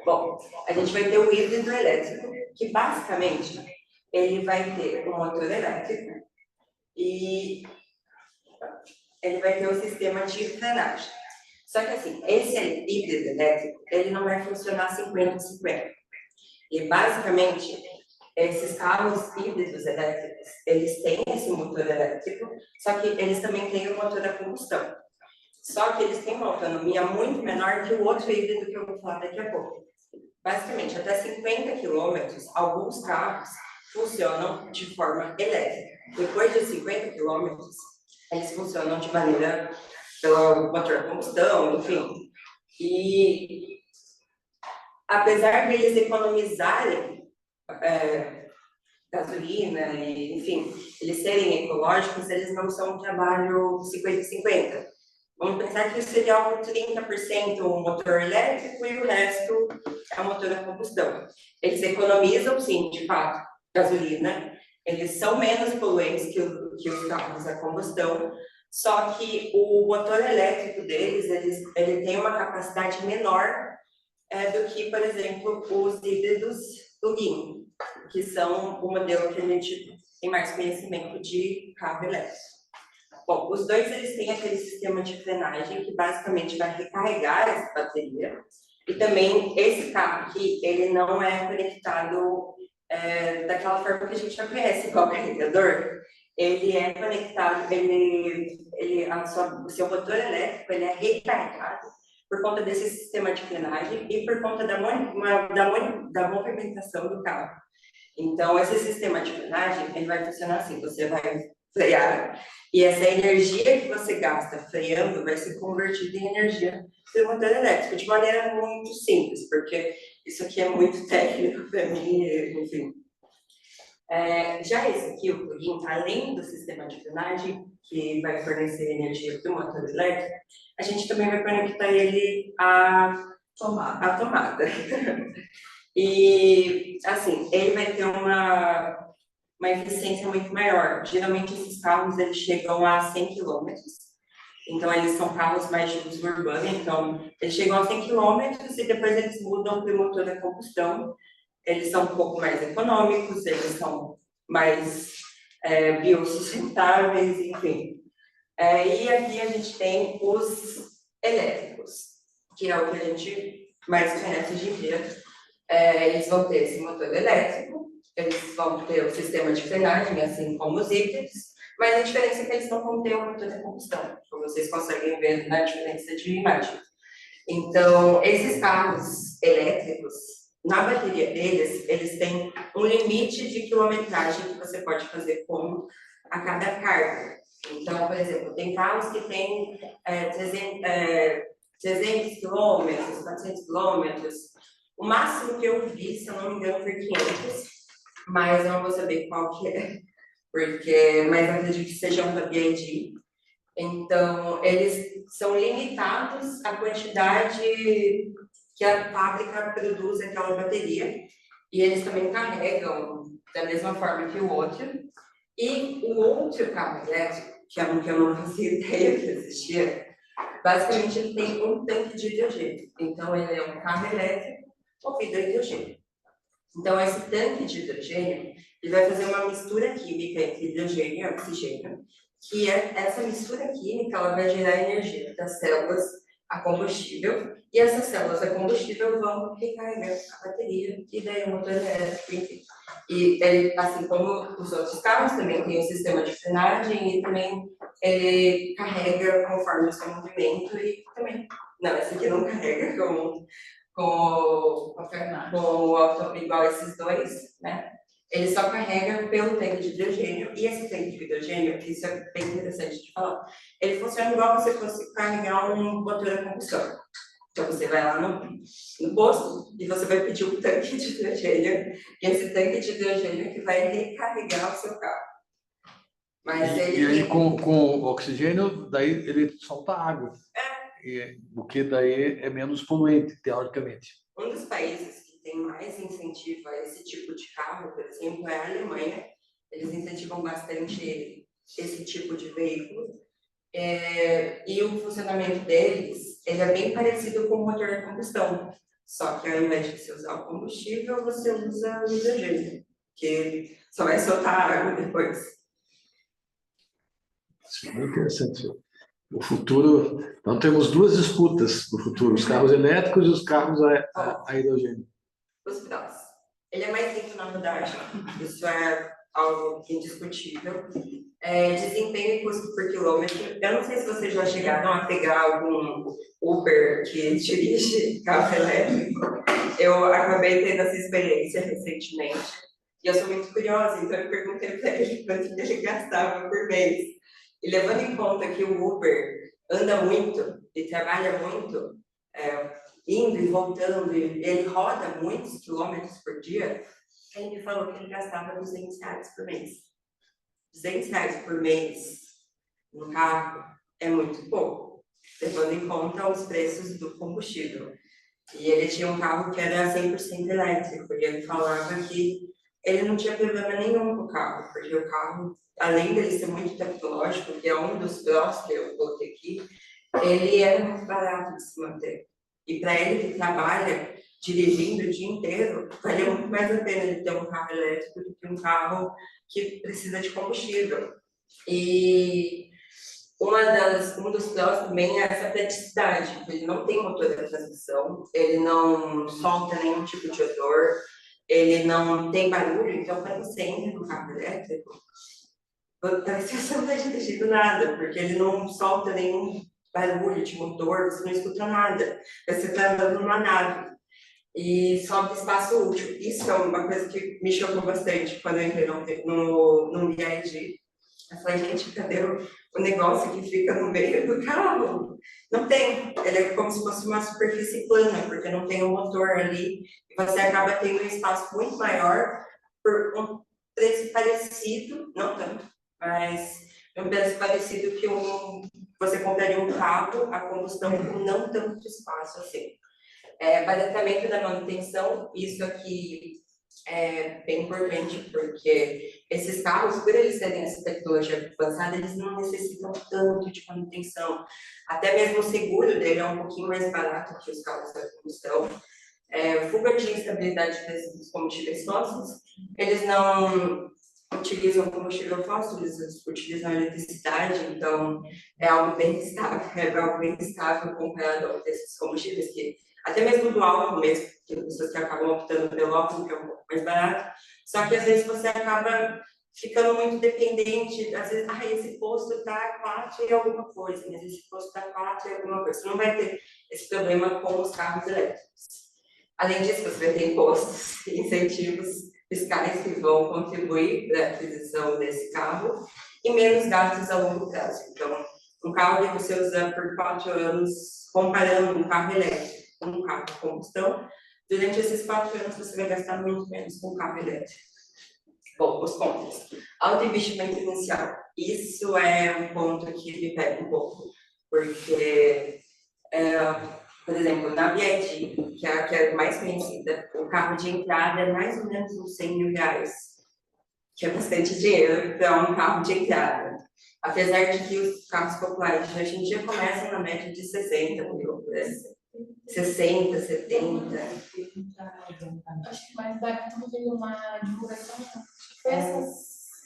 Bom, a gente vai ter o híbrido elétrico, que basicamente ele vai ter um motor elétrico e ele vai ter um sistema de frenagem. Só que assim, esse híbrido elétrico, ele não vai funcionar 50-50. E basicamente, esses carros híbridos elétricos, eles têm esse motor elétrico, só que eles também têm o motor a combustão. Só que eles têm uma autonomia muito menor que o outro híbrido que eu vou falar daqui a pouco. Basicamente, até 50 km, alguns carros funcionam de forma elétrica. Depois de 50 km, eles funcionam de maneira pelo motor a combustão, enfim. E apesar de eles economizarem gasolina, e, enfim, eles serem ecológicos, eles não são um trabalho 50-50. Vamos pensar que seria algo 30% um motor elétrico e o resto é um motor a combustão. Eles economizam, sim, de fato, gasolina, eles são menos poluentes que os carros a combustão, só que o motor elétrico deles, ele tem uma capacidade menor do que, por exemplo, os híbridos plug-in, que são o modelo que a gente tem mais conhecimento de carro elétrico. Bom, os dois eles têm aquele sistema de frenagem que basicamente vai recarregar essa bateria. E também esse carro aqui, ele não é conectado daquela forma que a gente já conhece, igual o carregador. Ele é conectado, o seu motor elétrico ele é recarregado por conta desse sistema de frenagem e por conta da movimentação do carro. Então, esse sistema de frenagem ele vai funcionar assim, você vai frear, e essa energia que você gasta freando vai ser convertida em energia pelo motor elétrico, de maneira muito simples, porque isso aqui é muito técnico para mim, enfim. Já esse aqui, o plug-in, além do sistema de frenagem, que vai fornecer energia para o motor elétrico, a gente também vai conectar ele à tomada. E, assim, ele vai ter uma eficiência muito maior. Geralmente, esses carros, eles chegam a 100 km. Então, eles são carros mais de uso urbano. Então, eles chegam a 100 km e depois eles mudam para o motor a combustão. Eles são um pouco mais econômicos, eles são mais biossustentáveis, enfim. E aqui a gente tem os elétricos, que é o que a gente mais conhece hoje em dia. Eles vão ter esse motor elétrico, eles vão ter o sistema de frenagem, assim como os híbridos, mas a diferença é que eles não vão ter o motor de combustão, como vocês conseguem ver na diferença de imagem. Então, esses carros elétricos, na bateria deles, eles têm um limite de quilometragem que você pode fazer com a cada carga. Então, por exemplo, tem carros que têm 300 quilômetros, 400 quilômetros. O máximo que eu vi, se eu não me engano, foi 500, mas eu não vou saber qual que é, mas eu acredito que seja um da BYD. Então, eles são limitados à quantidade que a fábrica produz aquela bateria, e eles também carregam da mesma forma que o outro. E o outro carro elétrico, que é um que eu não fazia ideia que existia, basicamente ele tem um tanque de hidrogênio. Então, ele é um carro elétrico movido a hidrogênio. Então, esse tanque de hidrogênio, ele vai fazer uma mistura química entre hidrogênio e oxigênio, que essa mistura química ela vai gerar energia das células a combustível, e essas células a combustível vão recarregar a bateria, e daí o motor elétrico, enfim. E ele, assim como os outros carros, também tem um sistema de frenagem, e também ele carrega conforme o seu movimento, e também, não, esse aqui não carrega com o auto igual esses dois, né? Ele só carrega pelo tanque de hidrogênio, e esse tanque de hidrogênio, que isso é bem interessante de falar, ele funciona igual se você fosse carregar um motor a combustão. Então você vai lá no posto e você vai pedir um tanque de hidrogênio, e esse tanque de hidrogênio que vai recarregar o seu carro. Mas e aí com oxigênio, daí ele solta água. O que daí é menos poluente, teoricamente. Um dos países que tem mais incentivo a esse tipo de carro, por exemplo, é a Alemanha. Eles incentivam bastante esse tipo de veículo. E o funcionamento deles, ele é bem parecido com o motor a combustão. Só que ao invés de você usar o combustível, você usa o hidrogênio, que só vai soltar água depois. Isso é muito interessante. O futuro, então temos duas disputas no futuro, os carros elétricos e os carros a hidrogênio. Os prós. Ele é mais limpo, na verdade. Isso é algo indiscutível. Desempenho e custo por quilômetro. Eu não sei se vocês já chegaram a pegar algum Uber que dirige carro elétrico. Eu acabei tendo essa experiência recentemente. E eu sou muito curiosa, então eu perguntei para ele quanto ele gastava por mês. E levando em conta que o Uber anda muito e trabalha muito, indo e voltando, e ele roda muitos quilômetros por dia, ele me falou que ele gastava R$200 por mês. R$200 por mês no carro é muito pouco, levando em conta os preços do combustível. E ele tinha um carro que era 100% elétrico, e ele falava que ele não tinha problema nenhum com o carro, porque o carro, além dele ser muito tecnológico, que é um dos prós que eu coloquei aqui, ele é muito barato de se manter. E para ele que trabalha dirigindo o dia inteiro, vale muito mais a pena ele ter um carro elétrico do que um carro que precisa de combustível. E um dos prós também é essa praticidade, ele não tem motor de transmissão, ele não solta nenhum tipo de odor, ele não tem barulho, então quando você entra no carro elétrico, parece que você não está dirigindo nada, porque ele não solta nenhum barulho de motor, você não escuta nada, você está andando numa nave e sobe espaço útil. Isso é uma coisa que me chocou bastante quando eu entrei no BYD. Eu falei, gente, cadê o negócio que fica no meio do carro? Não tem, ele é como se fosse uma superfície plana, porque não tem um motor ali, e você acaba tendo um espaço muito maior por um preço parecido, não tanto, mas um preço parecido que você compraria um carro a combustão com não tanto espaço assim. Basicamente da manutenção, isso aqui é bem importante, porque esses carros, por eles terem essa tecnologia avançada, eles não necessitam tanto de manutenção. Até mesmo o seguro dele é um pouquinho mais barato que os carros a combustão. Fuga de instabilidade dos combustíveis fósseis, eles não utilizam combustível fóssil, eles utilizam eletricidade, então é algo bem estável comparado a desses combustíveis que até mesmo do álcool mesmo, que tem pessoas que acabam optando pelo álcool, que é um pouco mais barato, só que às vezes você acaba ficando muito dependente, às vezes, esse posto está 4 e alguma coisa, mas esse posto está 4 e alguma coisa. Você não vai ter esse problema com os carros elétricos. Além disso, você vai ter impostos, incentivos fiscais que vão contribuir para a aquisição desse carro e menos gastos a longo prazo. Então, um carro que você usa por 4 anos, comparando um carro elétrico com um carro de combustão, durante esses 4 anos você vai gastar muito menos com um carro elétrico. Bom, os pontos. Alto investimento inicial. Isso é um ponto que me pega um pouco, porque, por exemplo, na BYD, que é a mais conhecida, o carro de entrada é mais ou menos uns 100 mil reais, que é bastante dinheiro para um carro de entrada. Apesar de que os carros populares de hoje em dia começam na média de 60 mil, 60, 70. Acho que mais barato veio uma divulgação. Foi essa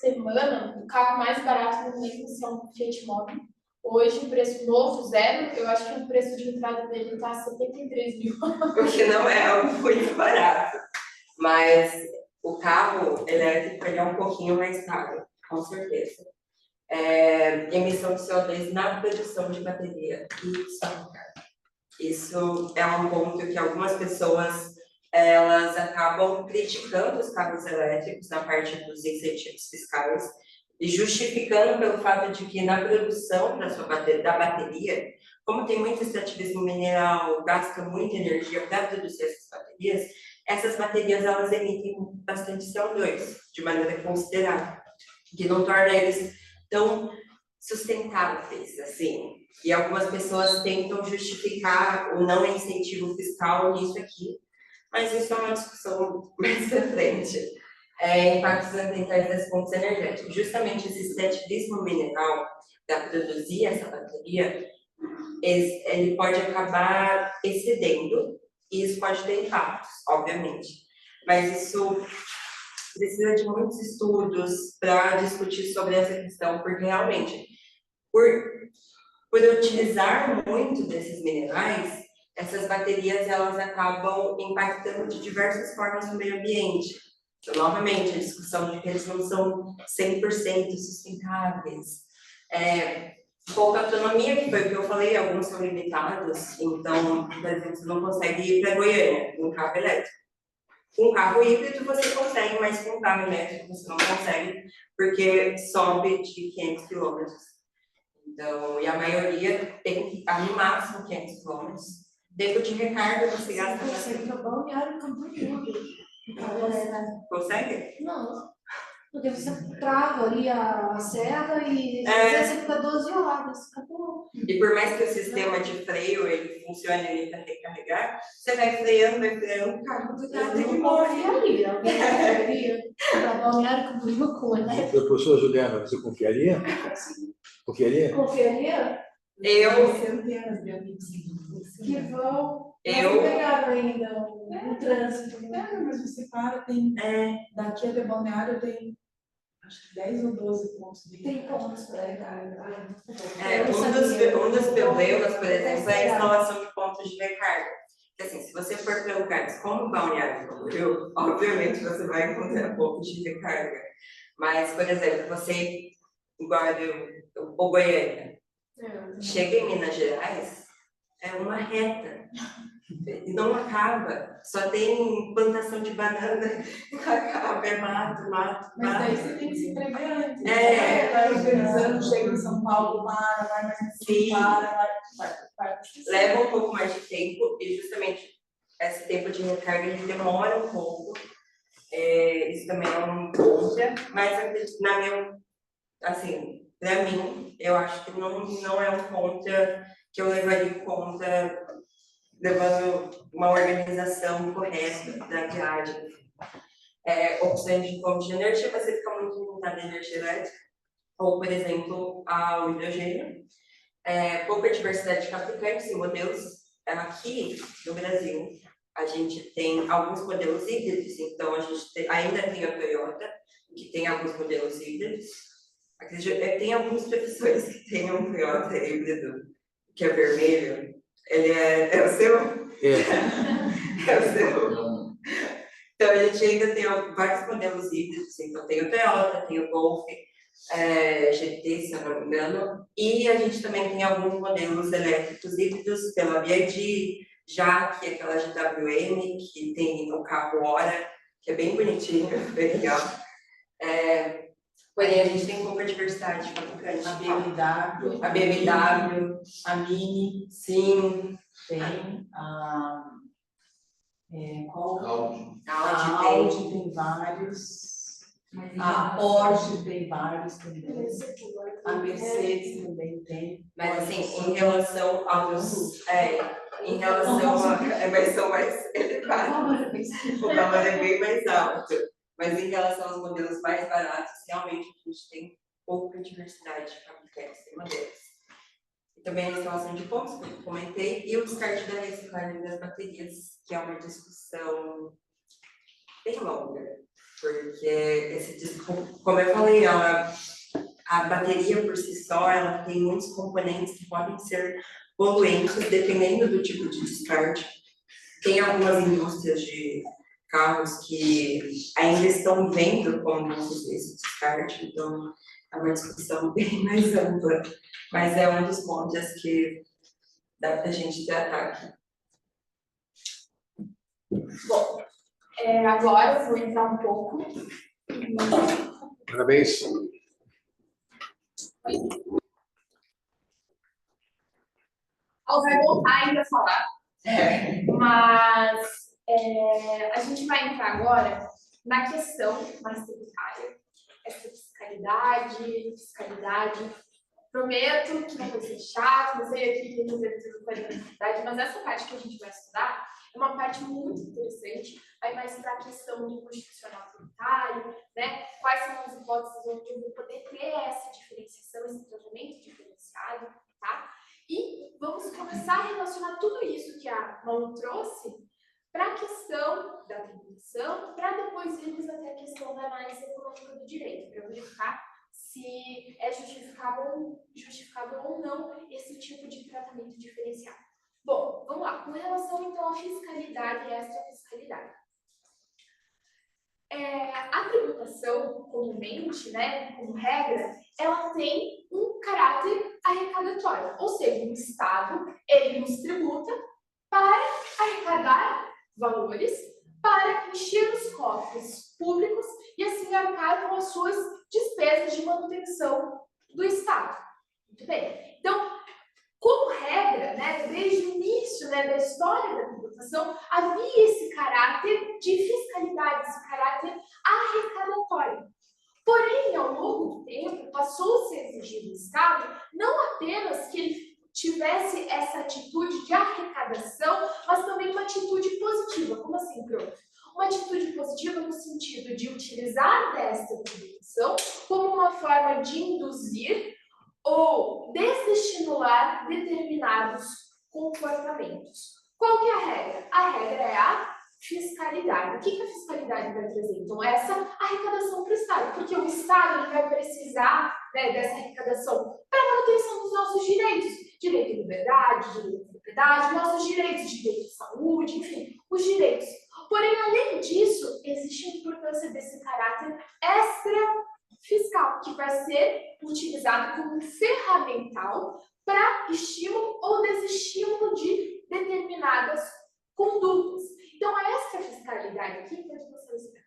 semana, o carro mais barato no mesmo são Fiat Mobi. Hoje, o preço novo, zero, eu acho que o preço de entrada dele está 73 mil. O que não é muito barato. Mas o carro elétrico ele é um pouquinho mais caro, com certeza. Emissão de CO2 na produção de bateria e só no carro. Isso é um ponto que algumas pessoas elas acabam criticando os carros elétricos na parte dos incentivos fiscais e justificando pelo fato de que na produção da bateria, como tem muito extrativismo mineral, gasta muita energia para produzir essas baterias elas emitem bastante CO2 de maneira considerável, que não torna eles tão sustentáveis, assim. E algumas pessoas tentam justificar o não incentivo fiscal nisso aqui, mas isso é uma discussão mais pra frente. Impactos ambientais das fontes energéticas. Justamente esse extrativismo mineral para produzir essa bateria, ele pode acabar excedendo, e isso pode ter impactos, obviamente. Mas isso precisa de muitos estudos para discutir sobre essa questão, porque realmente, por utilizar muito desses minerais, essas baterias elas acabam impactando de diversas formas no meio ambiente. Então, novamente, a discussão de que eles não são 100% sustentáveis. Pouca autonomia, que foi o que eu falei, alguns são limitados. Então, por exemplo, você não consegue ir para Goiânia com um carro elétrico. Com um carro híbrido você consegue, mas com um carro elétrico você não consegue, porque sobe de 500 km. Então, e a maioria tem que estar no máximo 500 km. Tempo de recarga você gasta bastante. Balneário Camboriú. Consegue? Não, porque você trava ali a serra e às vezes você fica 12 horas, acabou. E por mais que o sistema de freio ele funcione ali para recarregar, você vai freando, o carro do carro tem que morrer. Alguém confiaria para Balneário Camboriú com elétrico? Professora Juliana, você confiaria? Confiaria? Confiaria? Centenas de amigos Que vão. Eu Pegaram ainda o trânsito. mas você para, tem. Daqui até Balneário tem acho que 10 ou 12 pontos de. Tem pontos para um dos problemas, por exemplo, é a instalação de pontos de recarga. Porque, assim, se você for para lugares como Balneário Camboriú, obviamente você vai encontrar pontos de recarga. Mas, por exemplo, você, igual o Goiânia, chega em Minas Gerais, é uma reta. E não acaba. Só tem plantação de banana, não acaba, é mato. Mas daí você tem que se entregar antes. Vai organizando, chega em São Paulo, vai mais em São vai. Leva um pouco mais de tempo, e justamente esse tempo de recarga ele demora um pouco. Isso também é um contra, mas na minha, assim, para mim, eu acho que não é um contra que eu levaria em conta levando uma organização correta da viagem. Opções de fonte de energia, você fica muito limitado à energia elétrica, ou, por exemplo, ao hidrogênio. Pouca diversidade de fabricantes e modelos. Aqui no Brasil, a gente tem alguns modelos híbridos, então a gente ainda tem a Toyota, que tem alguns modelos híbridos. Tem alguns professores que têm um Toyota híbrido, que é vermelho. Ele é o seu? É o seu. Então, a gente ainda tem vários modelos híbridos. Então, tem o Toyota, tem o Golf, GT, se eu não me engano. E a gente também tem alguns modelos elétricos híbridos pela BYD, já que aquela GWM, que tem o carro Hora, que é bem bonitinho, bem legal. Porém, a gente tem pouca diversidade fabricante. A BMW, A BMW, a Mini, sim, tem qual? Audi. A Audi tem vários. A Porsche tem vários também. A Mercedes também tem. mas assim, em relação aos... em relação a... mas são mais elevados. O valor é bem mais alto. Mas em relação aos modelos mais baratos, realmente a gente tem pouca diversidade de fabricantes e modelos. E também a instalação de pontos, que eu comentei, e o descarte da reciclagem das baterias, que é uma discussão bem longa. Porque, como eu falei, a bateria por si só, ela tem muitos componentes que podem ser poluentes, dependendo do tipo de descarte. Tem algumas indústrias de carros que ainda estão vendo como fazer esse descarte, então é uma discussão bem mais ampla, mas é um dos pontos que dá para a gente tratar aqui. Bom, agora eu vou entrar um pouco. Parabéns. Ela vai voltar ainda a falar, mas a gente vai entrar agora na questão mais tributária, essa fiscalidade. Prometo que não vai ser chato, não sei aqui que não tem tributariedade, mas essa parte que a gente vai estudar é uma parte muito interessante. Aí vai estudar a questão do constitucional tributário, né? Quais são as hipóteses onde eu vou poder ter essa diferenciação, esse tratamento diferenciado, tá? E vamos começar a relacionar tudo isso que a Malu trouxe para a questão da tributação, para depois irmos até a questão da análise econômica do direito, para verificar se é justificável ou não esse tipo de tratamento diferenciado. Bom, vamos lá. Com relação, então, à fiscalidade e extrafiscalidade. A tributação, comumente, né, como regra, ela tem um caráter arrecadatório, ou seja, o Estado, ele nos tributa para arrecadar valores, para encher os cofres públicos e assim arcar com as suas despesas de manutenção do Estado. Muito bem. Então, como regra, né, desde o início, né, da história da tributação, havia esse caráter de fiscalidade, esse caráter arrecadatório. Porém, ao longo do tempo, passou-se a exigir do Estado não apenas que ele tivesse essa atitude de arrecadação, mas também uma atitude positiva. Como assim, Pro? Uma atitude positiva no sentido de utilizar desta tributação como uma forma de induzir ou desestimular determinados comportamentos. Qual que é a regra? A regra é a fiscalidade. O que a fiscalidade vai trazer? Então, essa arrecadação para o Estado, porque o Estado ele vai precisar, né, dessa arrecadação para a manutenção dos nossos direitos. Direito à liberdade, direito à propriedade, nossos direitos, direito à saúde, enfim, os direitos. Porém, além disso, existe a importância desse caráter extra-fiscal, que vai ser utilizado como ferramental para estímulo ou desestímulo de determinadas condutas. Então, a extrafiscalidade aqui, pode você esperar,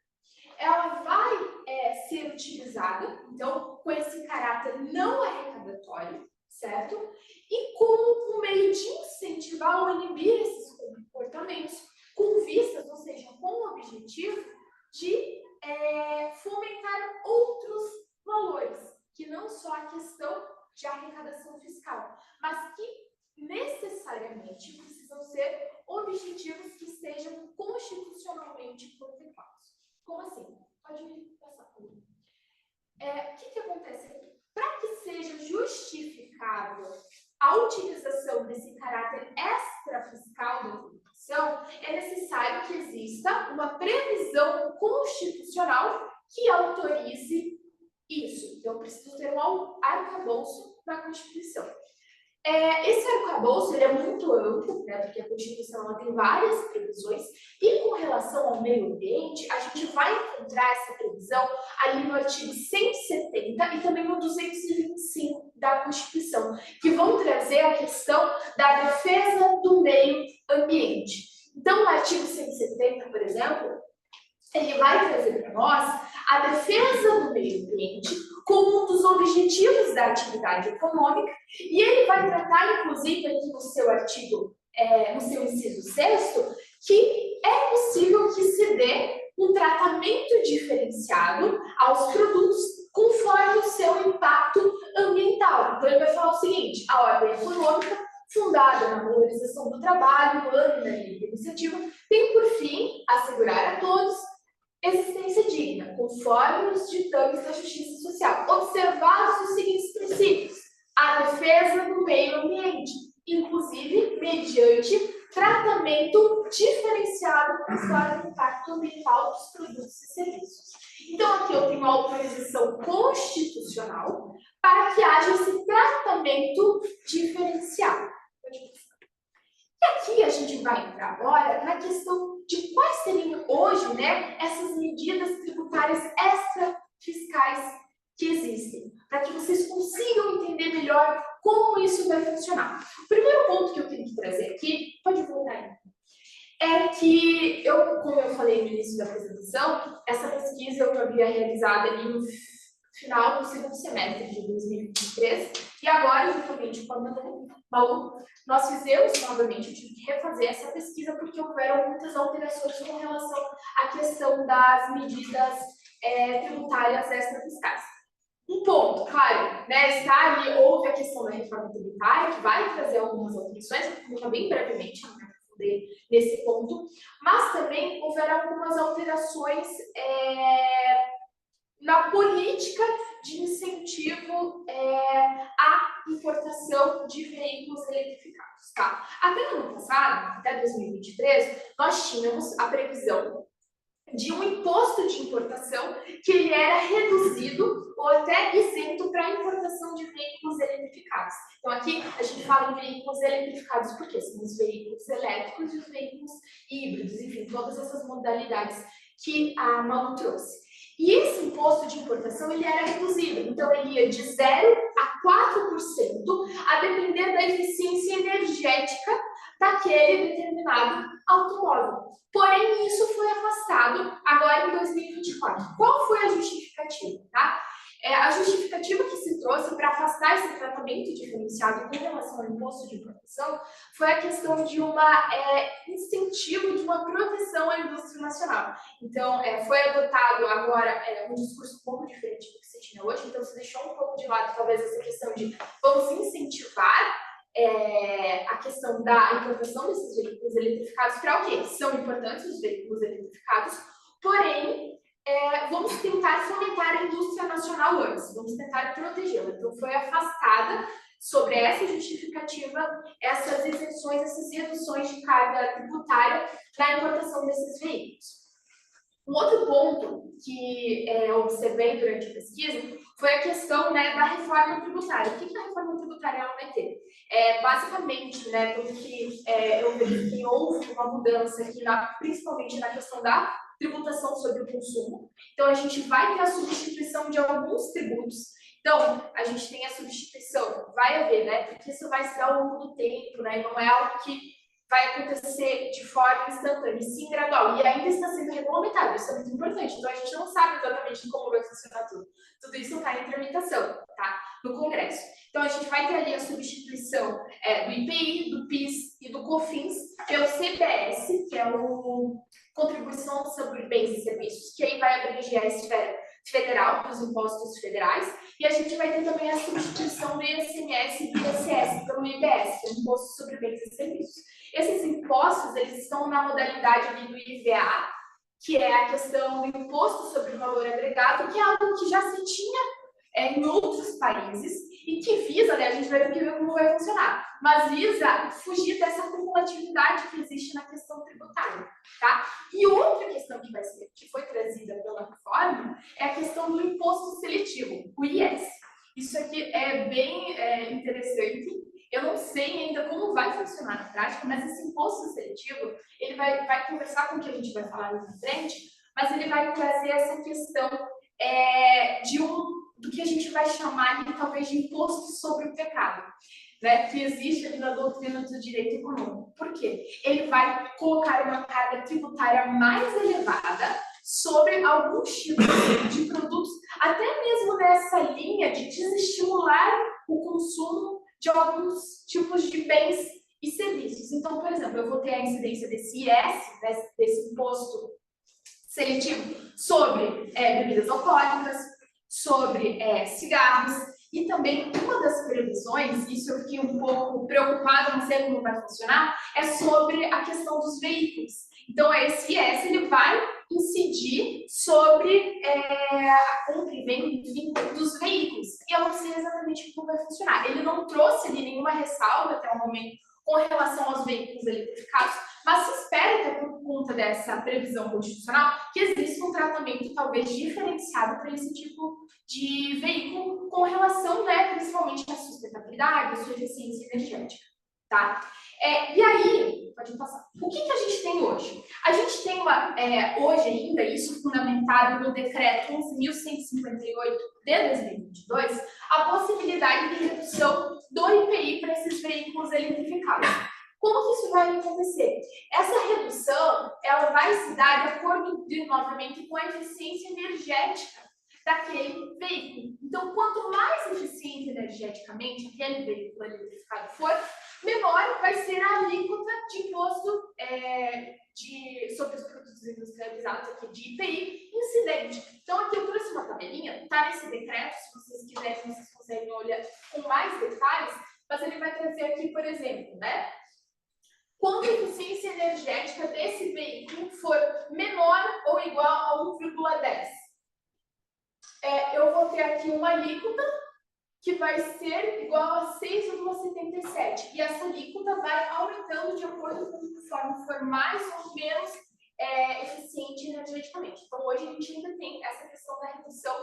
ela vai ser utilizada, então, com esse caráter não arrecadatório, certo? E como um meio de incentivar ou inibir esses comportamentos com vistas, ou seja, com o objetivo de fomentar outros valores, que não só a questão de arrecadação fiscal, mas que necessariamente precisam ser objetivos que sejam constitucionalmente contemplados. Como assim? Pode me passar por mim. O que acontece aqui? Para que seja justificável a utilização desse caráter extrafiscal da tributação, é necessário que exista uma previsão constitucional que autorize isso. Então, eu preciso ter um arcabouço na Constituição. Esse arcabouço ele é muito amplo, né, porque a Constituição ela tem várias previsões, e com relação ao meio ambiente, a gente vai encontrar essa previsão ali no artigo 170 e também no 225 da Constituição, que vão trazer a questão da defesa do meio ambiente. Então, no artigo 170, por exemplo, ele vai trazer para nós a defesa do meio ambiente como um dos objetivos da atividade econômica, e ele vai tratar, inclusive, aqui no seu artigo, no seu inciso 6º, que é possível que se dê um tratamento diferenciado aos produtos conforme o seu impacto ambiental. Então, ele vai falar o seguinte: a ordem econômica, fundada na valorização do trabalho humano e na livre iniciativa, tem por fim assegurar a todos existência digna, conforme os ditames da justiça social, observados os seguintes princípios: a defesa do meio ambiente, inclusive mediante tratamento diferenciado conforme o impacto ambiental dos produtos e serviços. Então, aqui eu tenho a autorização constitucional para que haja esse tratamento diferenciado. E aqui a gente vai entrar agora na questão de quais seriam hoje, né, essas medidas tributárias extrafiscais que existem, para que vocês consigam entender melhor como isso vai funcionar. O primeiro ponto que eu tenho que trazer aqui, pode voltar aí, é que como eu falei no início da apresentação, essa pesquisa eu havia realizado ali no final do segundo semestre de 2023, e agora, justamente com a Malu, nós fizemos novamente, eu tive que refazer essa pesquisa porque houveram muitas alterações com relação à questão das medidas tributárias extrafiscais. Um ponto, claro, né, está ali, houve a questão da reforma tributária, que vai trazer algumas alterações, eu vou falar bem brevemente, não me aprofundei nesse ponto, mas também houveram algumas alterações na política de incentivo à importação de veículos eletrificados, tá? Até no ano passado, até 2023, nós tínhamos a previsão de um imposto de importação que ele era reduzido ou até isento para a importação de veículos eletrificados. Então aqui a gente fala em veículos eletrificados porque são os veículos elétricos e os veículos híbridos, enfim, todas essas modalidades que a Malu trouxe. E esse imposto de importação ele era reduzido, então ele ia de 0% a 4%, a depender da eficiência energética daquele determinado automóvel. Porém, isso foi afastado agora em 2024. Qual foi a justificativa? Tá? A justificativa que se trouxe para afastar esse tratamento diferenciado com relação ao imposto de importação foi a questão de incentivo, de uma proteção à indústria nacional. Então, foi adotado agora um discurso um pouco diferente do que se tinha hoje, então se deixou um pouco de lado talvez essa questão de vamos incentivar a questão da importação desses veículos eletrificados para o quê? São importantes os veículos eletrificados, porém, vamos tentar fomentar a indústria nacional antes, vamos tentar protegê-la. Então, foi afastada sobre essa justificativa, essas isenções, essas reduções de carga tributária na importação desses veículos. Um outro ponto que eu observei durante a pesquisa foi a questão, né, da reforma tributária. O que a reforma tributária ela vai ter? Basicamente, né, pelo que eu vejo que houve uma mudança aqui, principalmente na questão da tributação sobre o consumo. Então, a gente vai ter a substituição de alguns tributos. Então, a gente tem a substituição, vai haver, né, porque isso vai se dar ao longo do tempo, né, não é algo que vai acontecer de forma instantânea, sim gradual, e ainda está sendo regulamentado, isso é muito importante, então a gente não sabe exatamente como vai funcionar tudo. Tudo isso está em tramitação, tá? No Congresso. Então a gente vai ter ali a substituição do IPI, do PIS e do COFINS pelo CBS, que é o Contribuição sobre Bens e Serviços, que aí vai abranger a esfera federal, dos impostos federais, e a gente vai ter também a substituição do ICMS e do ISS pelo IBS, que é o Imposto sobre Bens e Serviços. Esses impostos, eles estão na modalidade ali do IVA, que é a questão do Imposto sobre o Valor Agregado, que é algo que já se tinha em outros países e que visa, né, a gente vai ter que ver como vai funcionar, mas visa fugir dessa cumulatividade que existe na questão tributária, tá? E outra questão que foi trazida pela reforma é a questão do imposto seletivo, o IS. Isso aqui é bem interessante. Eu não sei ainda como vai funcionar na prática, mas esse imposto seletivo, ele vai conversar com o que a gente vai falar ali na frente, mas ele vai trazer essa questão do que a gente vai chamar talvez de imposto sobre o pecado, né, que existe ali na doutrina do direito econômico. Por quê? Ele vai colocar uma carga tributária mais elevada sobre alguns tipos de produtos, até mesmo nessa linha de desestimular o consumo de alguns tipos de bens e serviços. Então, por exemplo, eu vou ter a incidência desse IS, desse imposto seletivo, sobre bebidas alcoólicas, sobre cigarros, e também uma das previsões, isso eu fiquei um pouco preocupada, não sei como vai funcionar, é sobre a questão dos veículos. Então, esse IS ele vai incidir sobre a compra e venda dos veículos. E eu não sei exatamente como vai funcionar. Ele não trouxe ali nenhuma ressalva até o momento com relação aos veículos eletrificados, mas se espera que, por conta dessa previsão constitucional, que exista um tratamento talvez diferenciado para esse tipo de veículo com relação, principalmente à sustentabilidade, à sua eficiência energética, tá? E aí, pode passar. O que a gente tem hoje? A gente tem hoje ainda, isso fundamentado no decreto 11.158 de 2022, a possibilidade de redução do IPI para esses veículos eletrificados. Como que isso vai acontecer? Essa redução, ela vai se dar de acordo, novamente, com a eficiência energética daquele veículo. Então, quanto mais eficiente energeticamente aquele veículo eletrificado for, menor vai ser a alíquota de imposto sobre os produtos industrializados aqui de IPI incidente. Então, aqui eu trouxe uma tabelinha, está nesse decreto, se vocês quiserem, vocês conseguem olhar com mais detalhes, mas ele vai trazer aqui, por exemplo, quando a eficiência energética desse veículo for menor ou igual a 1,10. Eu vou ter aqui uma alíquota que vai ser igual a 6,77. E essa alíquota vai aumentando de acordo com conforme for mais ou menos eficiente energeticamente. Então, hoje a gente ainda tem essa questão da redução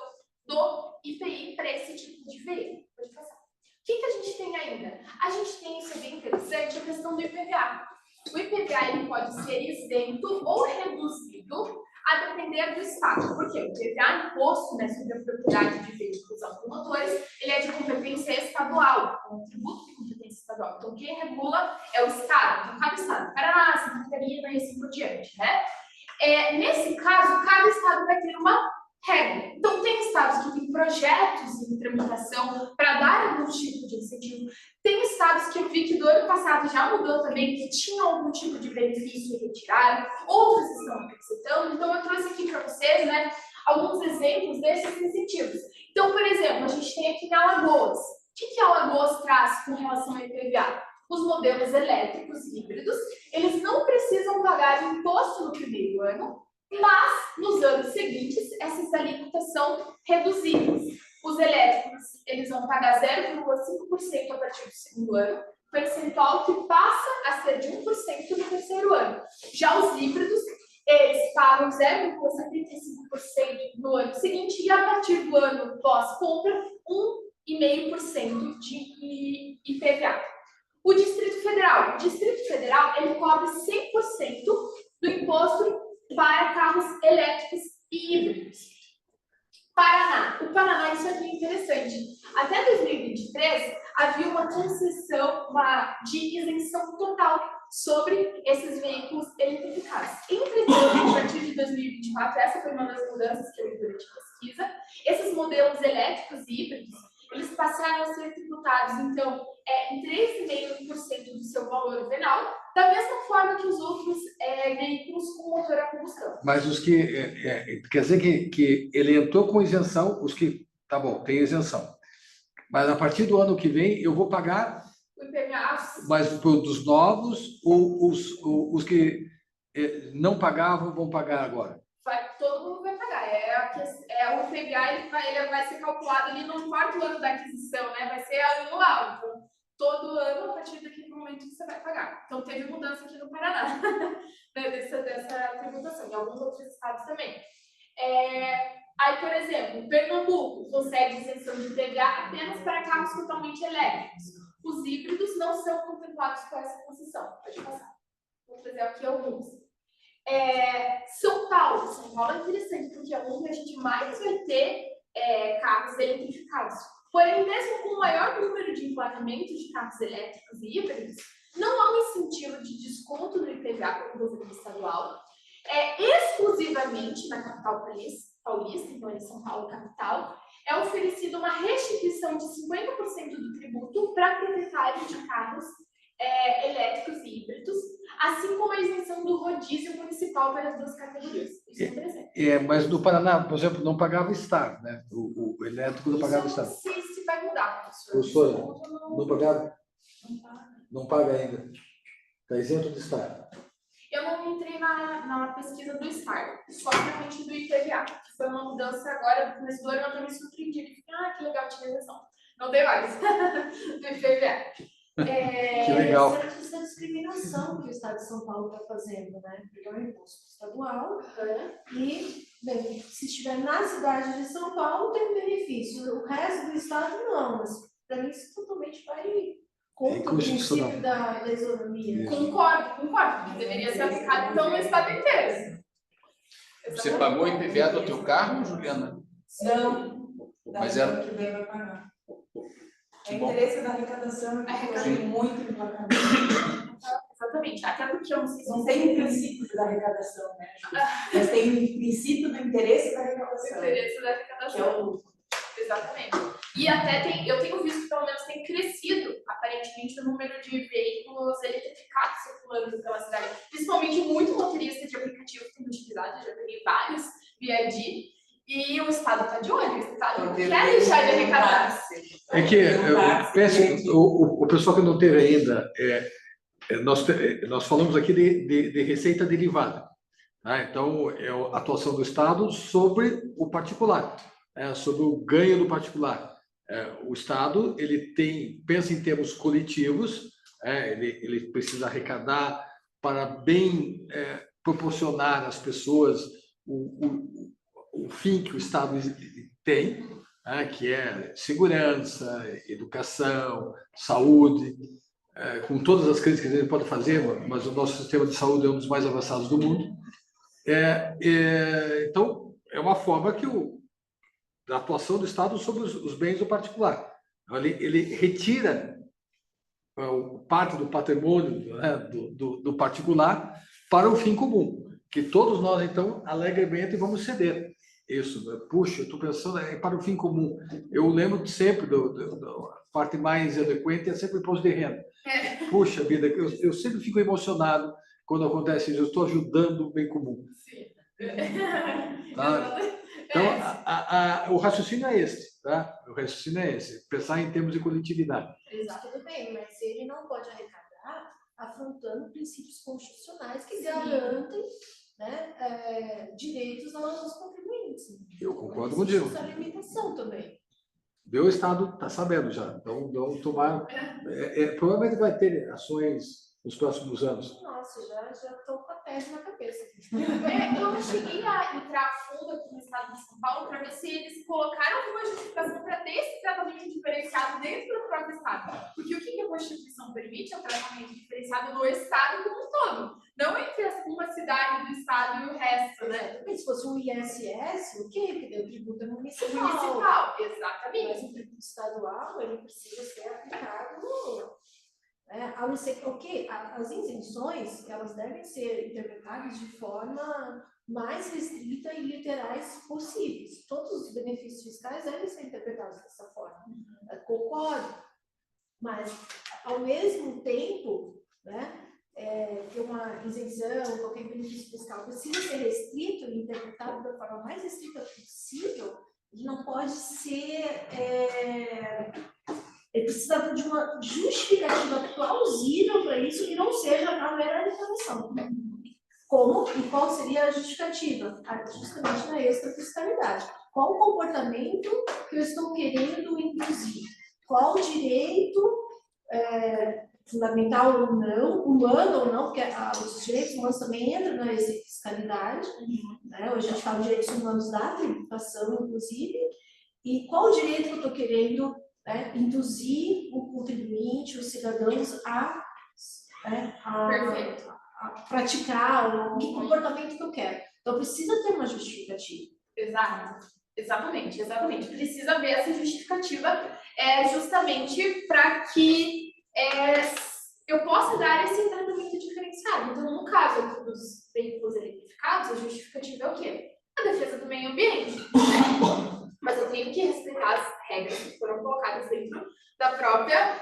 do IPI para esse tipo de veículo. Pode passar. O que a gente tem ainda? A gente tem, isso é bem interessante, a questão do IPVA. O IPVA ele pode ser isento ou reduzido a depender do estado. Por quê? O IPVA, imposto sobre a propriedade de veículos automotores, ele é de competência estadual, é um tributo de competência estadual. Então, quem regula é o estado. Então, cada estado, Paraná, Santa Catarina e assim por diante, nesse caso, cada estado vai ter uma regra. Então, tem estados que têm projetos em tramitação para dar algum tipo de incentivo. Tem estados que eu vi que do ano passado já mudou também, que tinham algum tipo de benefício e retiraram. Outros estão acrescentando. Então, eu trouxe aqui para vocês, alguns exemplos desses incentivos. Então, por exemplo, a gente tem aqui em Alagoas. O que Alagoas traz com relação ao IPVA? Os modelos elétricos híbridos, eles não precisam pagar imposto no primeiro ano, mas nos anos seguintes essas alíquotas são reduzidas. Os elétricos, eles vão pagar 0,5% a partir do segundo ano, percentual que passa a ser de 1% no terceiro ano. Já os híbridos, eles pagam 0,75% no ano seguinte e a partir do ano pós-compra, 1,5% de IPVA. O Distrito Federal. O Distrito Federal, ele cobre 100% do imposto para carros elétricos e híbridos. Paraná. O Paraná, isso aqui é interessante. Até 2023, havia uma concessão de isenção total sobre esses veículos eletrificados. Entretanto, a partir de 2024, essa foi uma das mudanças que eu vi durante a pesquisa, esses modelos elétricos e híbridos, eles passaram a ser tributados, então, em 3,5% do seu valor venal, da mesma forma que os outros veículos com motor a combustão. Mas os que... quer dizer que ele entrou com isenção, os que... Tá bom, tem isenção. Mas a partir do ano que vem, eu vou pagar... O IPVA... Mas dos novos, ou os que não pagavam, vão pagar agora? Todo mundo vai pagar. O IPVA ele vai ser calculado ali no quarto ano da aquisição, vai ser anual. Então, todo ano, a partir daquele momento, você vai pagar. Então, teve mudança aqui no Paraná, dessa tributação. Em alguns outros estados também. Aí, por exemplo, Pernambuco consegue isenção de IPVA apenas para carros totalmente elétricos. Os híbridos não são contemplados com essa concessão. Pode passar. Vou trazer aqui alguns. São Paulo é interessante, porque é onde a gente mais vai ter carros eletrificados. Porém, mesmo com o maior número de emplacamentos de carros elétricos e híbridos, não há um incentivo de desconto no IPVA para o governo estadual. exclusivamente na capital paulista, então em São Paulo, capital, é oferecida uma restituição de 50% do tributo para proprietários de carros elétricos e híbridos, assim como a isenção do rodízio municipal para as duas categorias. Isso é interessante. Mas no Paraná, por exemplo, não pagava Estado, né? O elétrico não pagava Isso eu Estado. não sei se vai mudar, professor. Professora, não pagava? Não paga ainda. Está isento de Estado. Eu não entrei na pesquisa do Estado, só realmente do IPVA, que foi uma mudança agora, no começo do ano, eu também surpreendi. Fiquei, que legal, tinha isenção. Não tem mais, do IPVA. Que legal. Essa discriminação que o Estado de São Paulo está fazendo, né? Porque é um imposto estadual e, bem, se estiver na cidade de São Paulo, tem um benefício. O resto do Estado, não. Mas, para mim, isso totalmente vai contra o princípio da isonomia. Concordo, porque deveria ser aplicado, então, no Estado inteiro. Você pagou o IPVA do teu carro, Juliana? Não. Mas era... que vem vai pagar. Que É bom. interesse da arrecadação, é muito importante. Exatamente, até porque eu não sei se Não tem o princípio da arrecadação, né? Mas tem o princípio do interesse da arrecadação. interesse da arrecadação. Exatamente. E até eu tenho visto que pelo menos tem crescido, aparentemente, o número de veículos eletrificados circulando pela cidade. Principalmente muito motorista de aplicativo que tem utilizado, eu já peguei vários via ID. E o Estado está de olho, o Estado não quer deixar de arrecadar. É que eu penso, o pessoal que não teve ainda, nós falamos aqui de receita derivada, né? Então, é a atuação do Estado sobre o particular, sobre o ganho do particular. O Estado ele pensa em termos coletivos, ele precisa arrecadar para bem proporcionar às pessoas o fim que o Estado tem, que é segurança, educação, saúde, com todas as críticas que a gente pode fazer, mas o nosso sistema de saúde é um dos mais avançados do mundo. Então, é uma forma da atuação do Estado sobre os bens do particular. Ele retira parte do patrimônio, né, do particular para o fim comum, que todos nós, então, alegremente vamos ceder. Isso, puxa, eu estou pensando para o fim comum. Eu lembro sempre da parte mais eloquente é sempre o imposto de renda. Puxa vida, eu sempre fico emocionado quando acontece isso. Eu estou ajudando o bem comum. Sim. Tá? Então, o raciocínio é esse, tá? O raciocínio é esse, pensar em termos de coletividade. Exato, tudo bem, mas ele não pode arrecadar afrontando princípios constitucionais que garantem, né, direitos aos contribuintes. Eu concordo contigo. Essa limitação também. O Estado está sabendo já, então tomar. Provavelmente vai ter ações nos próximos anos. Nossa, já estou com a tese na cabeça. Eu não cheguei a entrar a fundo aqui no Estado de São Paulo para ver se eles colocaram alguma justificação para ter esse tratamento diferenciado dentro do próprio Estado. Porque o que a Constituição permite é o tratamento diferenciado no Estado como um todo. Não entre uma cidade do Estado e o resto, né? Se fosse um ISS, o quê? Porque o tributo é municipal. Municipal, exatamente. Mas o tributo estadual, ele precisa ser aplicado a não ser que as isenções, elas devem ser interpretadas de forma mais restrita e literais possíveis. Todos os benefícios fiscais devem ser interpretados dessa forma. Concordo. Mas, ao mesmo tempo, né, que uma isenção, qualquer benefício fiscal precisa ser restrito e interpretado da forma mais restrita possível, ele não pode ser... Ele precisa de uma justificativa plausível para isso e não seja a mera declaração. Como e qual seria a justificativa? Justamente na extrafiscalidade. Qual o comportamento que eu estou querendo induzir? Qual o direito fundamental ou não, humano ou não, porque os direitos humanos também entram na extrafiscalidade. Né? Hoje a gente fala de direitos humanos da tributação, inclusive. E qual o direito que eu estou querendo induzir o contribuinte, os cidadãos a praticar o comportamento que eu quero. Então, precisa ter uma justificativa. Exato. Exatamente. Precisa ver essa justificativa justamente para que eu possa dar esse tratamento diferenciado. Então, no caso aqui dos veículos eletrificados, eletrificados, a justificativa é o quê? A defesa do meio ambiente. Mas eu tenho que respeitar as regras que foram colocadas dentro da própria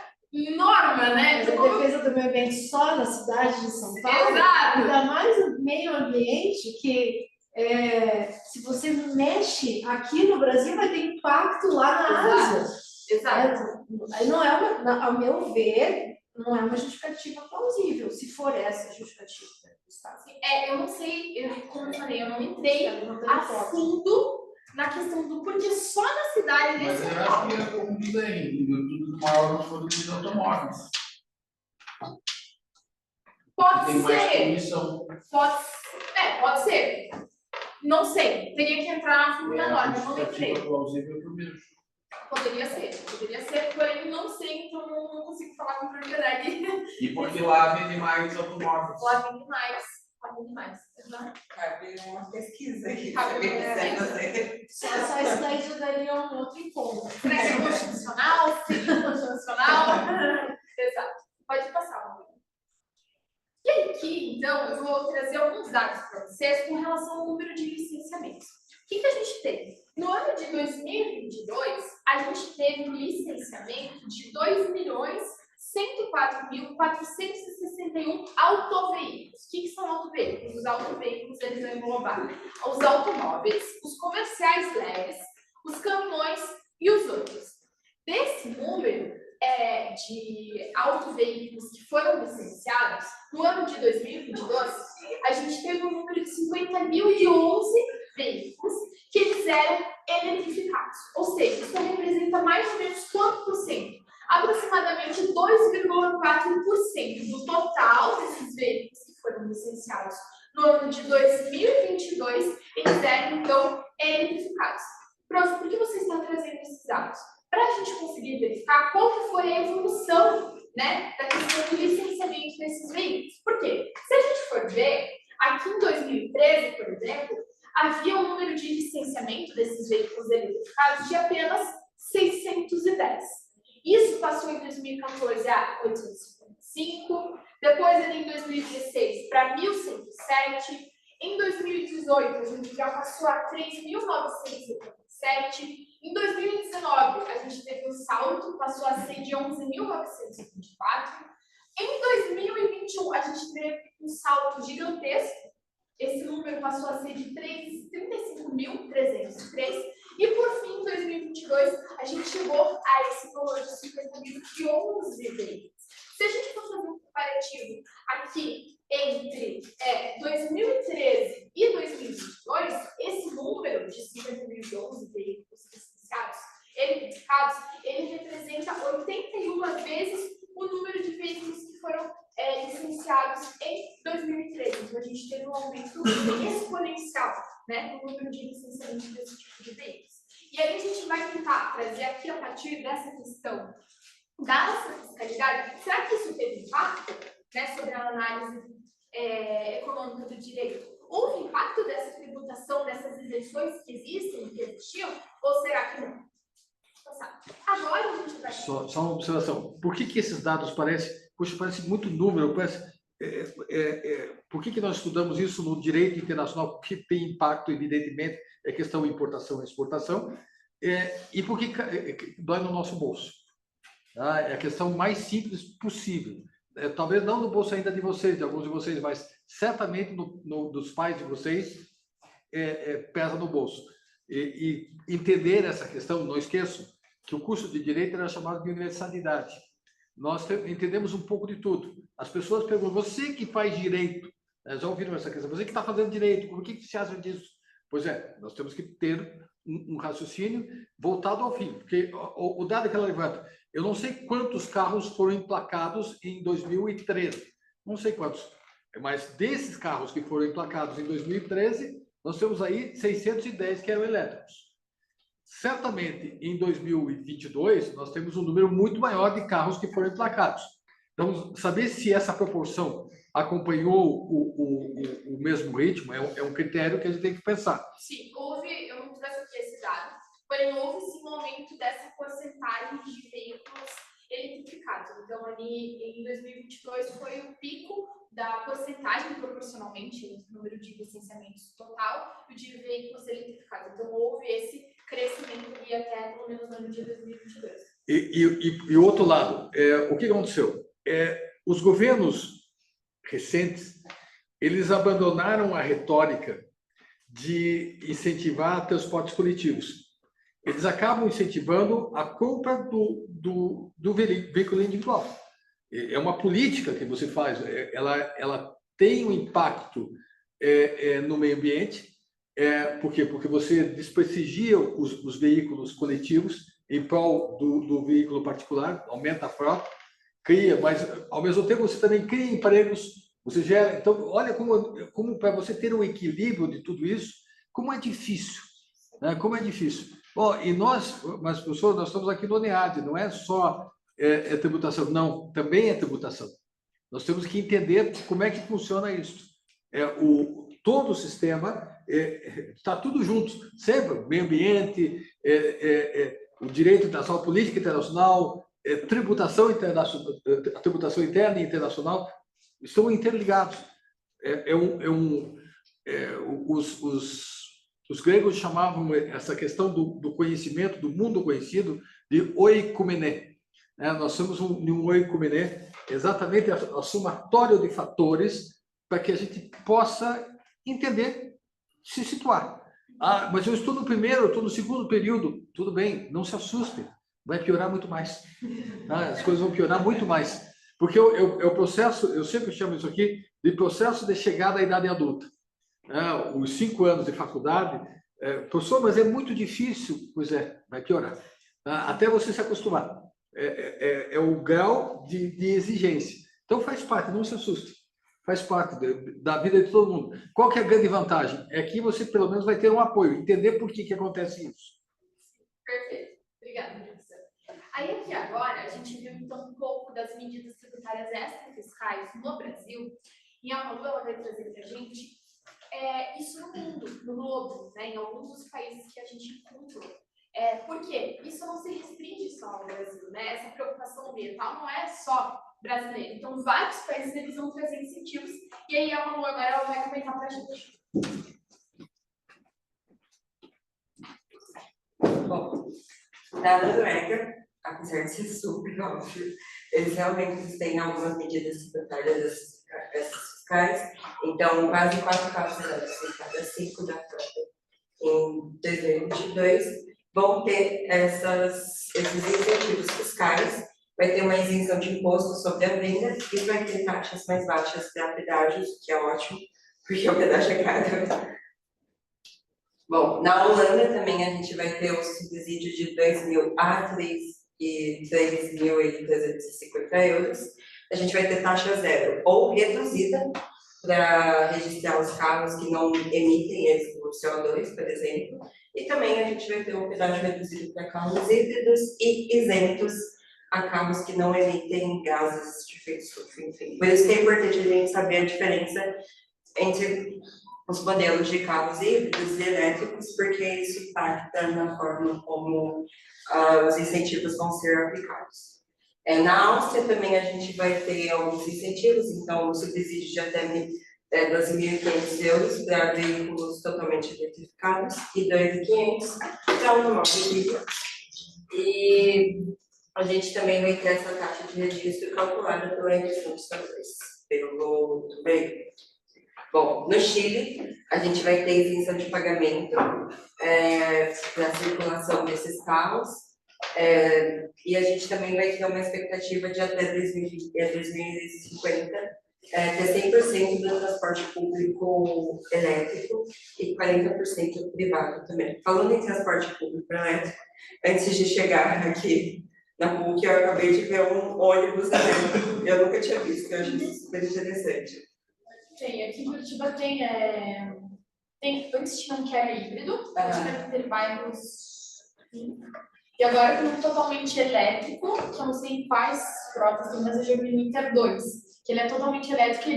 norma, né? Mas a defesa do meio ambiente só na cidade de São Paulo, Exato. ainda mais o meio ambiente que se você mexe aqui no Brasil vai ter impacto lá na Ásia. Exato. Aí não é ao meu ver, não é uma justificativa plausível, se for essa justificativa do Estado. Eu não sei, como eu falei, eu não entrei a fundo na questão do porquê só na cidade Mas desse eu acho que é como diz aí, tudo maior no fogo de automóveis. Pode Tem mais ser. poluição. Pode ser. Não sei. Teria que entrar na fundo da norma, eu não entrei. Plausível pro mesmo. Poderia ser, porém não sei, então não consigo falar com propriedade. E porque lá vende mais automóveis. Lá vende mais. Exato. Cabe uma pesquisa aqui. Cabe se alguém uma quiser pesquisa. fazer. Só isso daí já daria um outro encontro. Será que é constitucional? Seria inconstitucional? Exato. Pode passar, Maria. E aqui, então, eu vou trazer alguns dados para vocês com relação ao número de licenciamentos. O que a gente teve? No ano de 2022, a gente teve um licenciamento de 2.104.461 autoveículos. O que são autoveículos? Os autoveículos, eles vão englobar os automóveis, os comerciais leves, os caminhões e os outros. Desse número de autoveículos que foram licenciados, no ano de 2022, a gente teve um número de 50.011 veículos que eles eram eletrificados. Ou seja, isso representa mais ou menos quanto por cento? Aproximadamente 2,4% do total desses veículos que foram licenciados no ano de 2022, eles eram, então, eletrificados. Prof, por que você está trazendo esses dados? Para a gente conseguir verificar qual que foi a evolução, né, da questão do licenciamento desses veículos. Por quê? Se a gente for ver, aqui em 2013, por exemplo, havia um número de licenciamento desses veículos eletrificados de apenas 610. Isso passou em 2014 a 855, depois em 2016 para 1.107, em 2018 a gente já passou a 3.977, em 2019 a gente teve um salto, passou a ser de 11.924, em 2021 a gente teve um salto gigantesco, esse número passou a ser de 35.303, e por fim, em 2022, a gente chegou a esse valor de 50.011 veículos. Se a gente for fazer um comparativo aqui entre 2013 e 2022, esse número de 50.011 veículos licenciados, eletrificados, ele representa 81 vezes o número de veículos que foram licenciados em 2013. Então, a gente teve um aumento exponencial, né, no número de licenciamento desse tipo de veículos. E aí a gente vai tentar trazer aqui, a partir dessa questão da nossa fiscalidade, será que isso teve impacto, né, sobre a análise econômica do direito? Houve impacto dessa tributação, dessas isenções que existem, que existiam, ou será que não? Agora a gente vai... Só uma observação. Por que esses dados parecem... Poxa, parece muito número, parece... por que nós estudamos isso no direito internacional? Porque tem impacto, evidentemente, é questão de importação e exportação, e por que dói no nosso bolso? Tá? É a questão mais simples possível. Talvez não no bolso ainda de vocês, de alguns de vocês, mas certamente dos pais de vocês pesa no bolso. E entender essa questão, não esqueçam que o curso de Direito era chamado de universalidade. Nós entendemos um pouco de tudo. As pessoas perguntam, você que faz Direito, já ouviram essa questão, você que está fazendo Direito, por que você acha disso? Pois nós temos que ter um raciocínio voltado ao fim, porque o dado que ela levanta, eu não sei quantos carros foram emplacados em 2013, não sei quantos, mas desses carros que foram emplacados em 2013, nós temos aí 610 que eram elétricos. Certamente, em 2022, nós temos um número muito maior de carros que foram emplacados. Então, saber se essa proporção acompanhou o mesmo ritmo é um critério que a gente tem que pensar. Sim, houve, eu não trouxe aqui esse dado, porém houve sim um aumento dessa porcentagem de veículos eletrificados. Então, ali em 2022 foi o pico da porcentagem proporcionalmente, o número de licenciamentos total e o de veículos eletrificados. Então, houve esse crescimento ali até, pelo menos, no ano de 2022. E o outro lado, o que aconteceu? Os governos recentes, eles abandonaram a retórica de incentivar transportes coletivos. Eles acabam incentivando a compra do veículo individual. É uma política que você faz, ela tem um impacto no meio ambiente. Por quê? Porque você desprestigia os veículos coletivos em prol do veículo particular, aumenta a frota, cria, mas ao mesmo tempo você também cria empregos, você gera. Então, olha como para você ter um equilíbrio de tudo isso, como é difícil, né? Como é difícil. E nós, mas professor, nós estamos aqui no NEAD, não é só tributação, não, também é tributação. Nós temos que entender como é que funciona isso. Todo o sistema está tudo junto, sempre, meio ambiente, o direito internacional, política internacional, tributação internacional, a tributação interna e internacional, estão interligados. Os gregos chamavam essa questão do conhecimento, do mundo conhecido, de oikoumene. Nós somos um oikoumene, exatamente a somatório de fatores para que a gente possa entender, se situar. Mas eu estou no primeiro, eu estou no segundo período. Tudo bem, não se assustem, vai piorar muito mais. As coisas vão piorar muito mais. Porque o processo, eu sempre chamo isso aqui de processo de chegada à idade adulta. Os 5 anos de faculdade, professor, mas é muito difícil. Pois vai piorar. Até você se acostumar. É o grau de exigência. Então faz parte, não se assuste. Faz parte da vida de todo mundo. Qual que é a grande vantagem? É que você, pelo menos, vai ter um apoio, entender por que acontece isso. Perfeito. Obrigada, professor. Aí, aqui agora, a gente viu, então, um pouco das medidas tributárias extrafiscais no Brasil, e a Malu, ela vai trazer para a gente isso no mundo, no globo, né, em alguns dos países que a gente encontrou. Por quê? Isso não se restringe só ao Brasil, né? Essa preocupação ambiental não é só brasileira. Então, vários países eles vão trazer incentivos, e aí a Malu agora ela vai comentar para a gente. Bom, da Noruega, apesar de ser super óbvio, eles realmente têm algumas medidas tributárias fiscais. Então, quase 4 carros elétricos em cada 5 da frota em 2022 vão ter esses incentivos fiscais. Vai ter uma isenção de imposto sobre a venda e vai ter taxas mais baixas para pedágios, que é ótimo, porque o pedágio é caro. Bom, na Holanda também a gente vai ter o subsídio de 2.000 a 3.350 euros. A gente vai ter taxa zero ou reduzida para registrar os carros que não emitem esse CO2, por exemplo. E também a gente vai ter um pedágio reduzido para carros híbridos e isentos a carros que não emitem gases de efeito estufa, enfim. Por isso que é importante a gente saber a diferença entre os modelos de carros híbridos e elétricos, porque isso impacta na forma como os incentivos vão ser aplicados. Na Áustria também a gente vai ter alguns incentivos, então o subsídio de até 12.500 euros para veículos totalmente eletrificados e 2.500 para um automóvel híbrido. E a gente também vai ter essa taxa de registro calculada pela emissão de CO2 pelo veículo. Bom, no Chile, a gente vai ter isenção de pagamento para a circulação desses carros, e a gente também vai ter uma expectativa de até 2050 ter 100% do transporte público elétrico e 40% privado também. Falando em transporte público elétrico, antes de chegar aqui na PUC, eu acabei de ver um ônibus elétrico, eu nunca tinha visto, eu acho isso super interessante. Aqui em Curitiba tem antes tinha um que era híbrido, tinha ter bairros, e agora tem um totalmente elétrico, que eu não sei quais frotas tem, mas eu já vi no Inter 2, que ele é totalmente elétrico e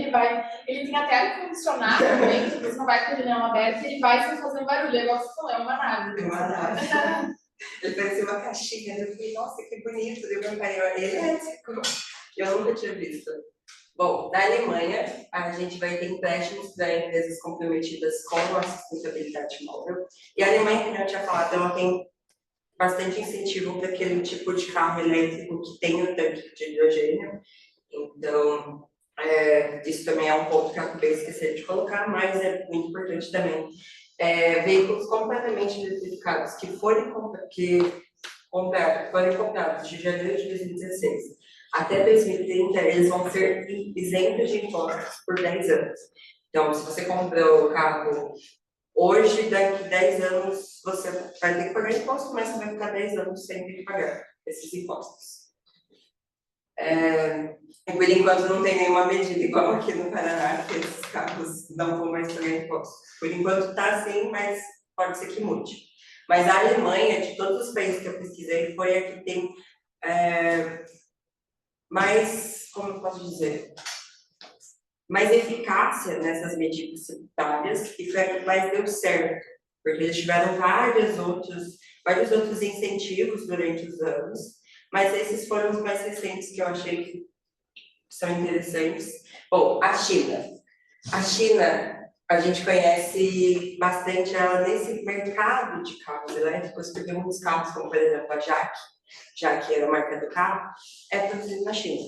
ele tem até ar-condicionado dentro, você não vai com a janela aberta, ele vai sem fazer um barulho, é igual você falou, é uma nave. É uma nave. Ele parecia uma caixinha, eu falei, nossa, que bonito, deu meu pai, é elétrico, eu nunca tinha visto. Bom, na Alemanha, a gente vai ter empréstimos para empresas comprometidas com a sustentabilidade móvel. E a Alemanha, como eu tinha falado, ela tem bastante incentivo para aquele tipo de carro elétrico que tem o tanque de hidrogênio. Então, isso também é um ponto que eu acabei esquecendo de colocar, mas é muito importante também. Veículos completamente eletrificados que forem comprados de janeiro de 2016 até 2030, eles vão ser isentos de impostos por 10 anos. Então, se você comprou o carro hoje, daqui 10 anos, você vai ter que pagar imposto, mas você vai ficar 10 anos sem ter que pagar esses impostos. E por enquanto não tem nenhuma medida igual aqui no Paraná, que esses carros não vão mais pagar impostos. Por enquanto está assim, mas pode ser que mude. Mas a Alemanha, de todos os países que eu pesquisei, foi a que tem mais, como eu posso dizer, mais eficácia nessas medidas tributárias e foi a que mais deu certo, porque eles tiveram vários outros incentivos durante os anos, mas esses foram os mais recentes que eu achei que são interessantes. Bom, a China. A China, a gente conhece bastante ela nesse mercado de carros elétricos, porque muitos carros, como por exemplo a Jaque era a marca do carro, é produzido na China.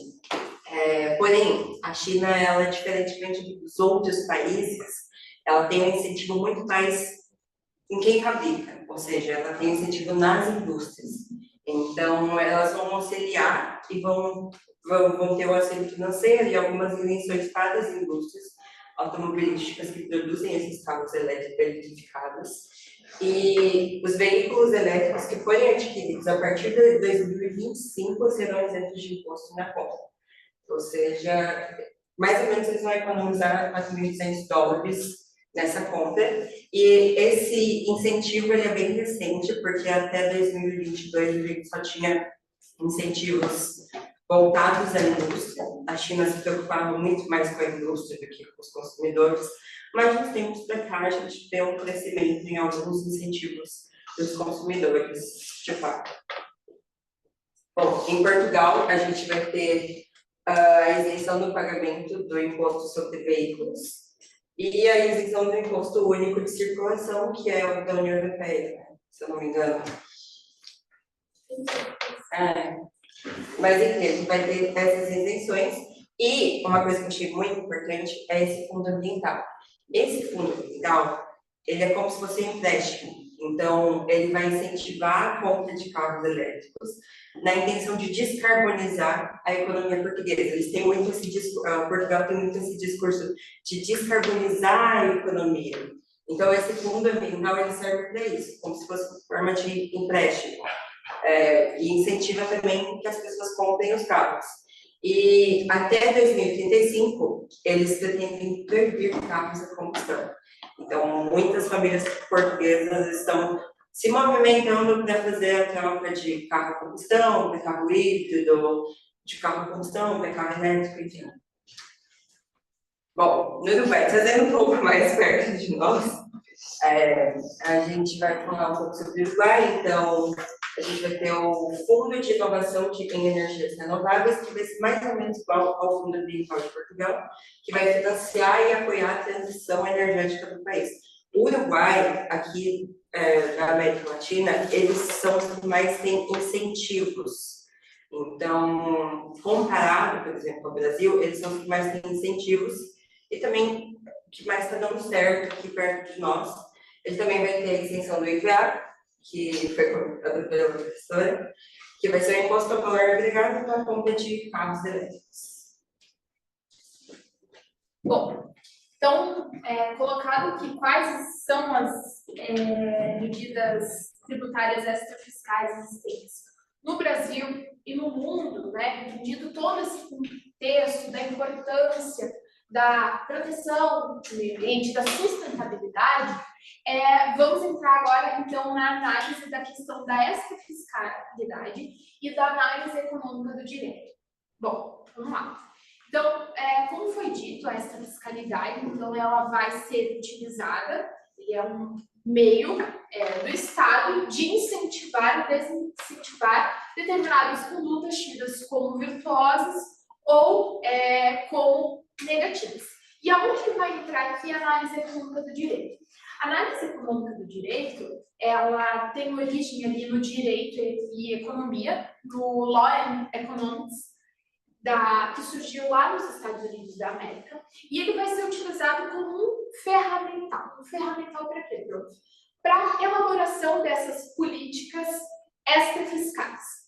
Porém, a China, ela, diferentemente dos outros países, ela tem um incentivo muito mais em quem fabrica, ou seja, ela tem incentivo nas indústrias. Então, elas vão auxiliar e vão ter o auxílio financeiro e algumas isenções para as indústrias automobilísticas que produzem esses carros eletrificados. E os veículos elétricos que forem adquiridos a partir de 2025 serão isentos de imposto na compra. Ou seja, mais ou menos eles vão economizar $4.200 nessa compra. E esse incentivo ele é bem recente, porque até 2022 a gente só tinha incentivos voltados à indústria. A China se preocupava muito mais com a indústria do que com os consumidores, mas nos tempos para cá a gente vê um crescimento em alguns incentivos dos consumidores, de fato. Bom, em Portugal a gente vai ter a isenção do pagamento do imposto sobre veículos e a isenção do imposto único de circulação, que é o da União Europeia, se eu não me engano. Mas enfim, a gente vai ter essas isenções e uma coisa que eu achei muito importante é esse fundo ambiental. Esse fundo ambiental, ele é como se fosse um empréstimo. Então, ele vai incentivar a compra de carros elétricos na intenção de descarbonizar a economia portuguesa. Eles têm muito Portugal tem muito esse discurso de descarbonizar a economia. Então, esse fundo ambiental ele serve para isso, como se fosse uma forma de empréstimo. E incentiva também que as pessoas comprem os carros. E até 2035, eles pretendem proibir carros a combustão. Então, muitas famílias portuguesas estão se movimentando para fazer a troca de carro a combustão, para carro híbrido, de carro a combustão, para carro elétrico, enfim. Bom, no Uruguai, trazendo um pouco mais perto de nós, a gente vai falar um pouco sobre o Uruguai. Então, a gente vai ter o Fundo de Inovação em Energias Renováveis, que vai ser mais ou menos igual ao Fundo Ambiental de Portugal, que vai financiar e apoiar a transição energética do país. O Uruguai, aqui na América Latina, eles são os que mais têm incentivos. Então, comparado, por exemplo, ao Brasil, eles são os que mais têm incentivos e também o que mais está dando certo aqui perto de nós. Ele também vai ter a isenção do IPA, que foi comentada pela professora, que vai ser o imposto ao valor agregado na compra de carros elétricos. Bom, então, colocado aqui quais são as medidas tributárias extrafiscais existentes no Brasil e no mundo, né, entendido todo esse contexto da importância da proteção do meio ambiente, da sustentabilidade, vamos entrar agora, então, na análise da questão da extrafiscalidade e da análise econômica do direito. Bom, vamos lá. Então, como foi dito, a extrafiscalidade, então, ela vai ser utilizada, e é um meio do Estado de incentivar e desincentivar determinadas condutas tidas como virtuosas ou como negativas. E aonde que vai entrar aqui a análise econômica do direito? A análise econômica do direito, ela tem origem ali no direito e economia, no Law and Economics, que surgiu lá nos Estados Unidos da América, e ele vai ser utilizado como um ferramental. Um ferramental para quê, Bruno? Para elaboração dessas políticas extrafiscais.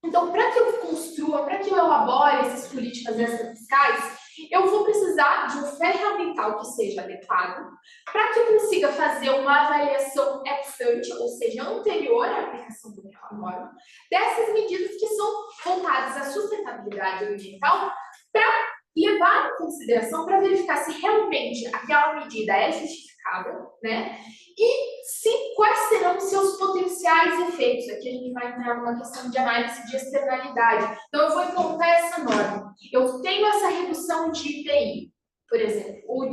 Então, para que eu construa, para que eu elabore essas políticas extrafiscais, eu vou precisar de um ferramental que seja adequado, para que eu consiga fazer uma avaliação ex ante, ou seja, anterior à aplicação daquela norma, dessas medidas que são voltadas à sustentabilidade ambiental, para levar em consideração, para verificar se realmente aquela medida é justificável, né? E quais serão os seus potenciais efeitos. Aqui a gente vai entrar numa questão de análise de externalidade. Então, eu vou implantar essa norma. Eu tenho essa redução de IPI, por exemplo, ou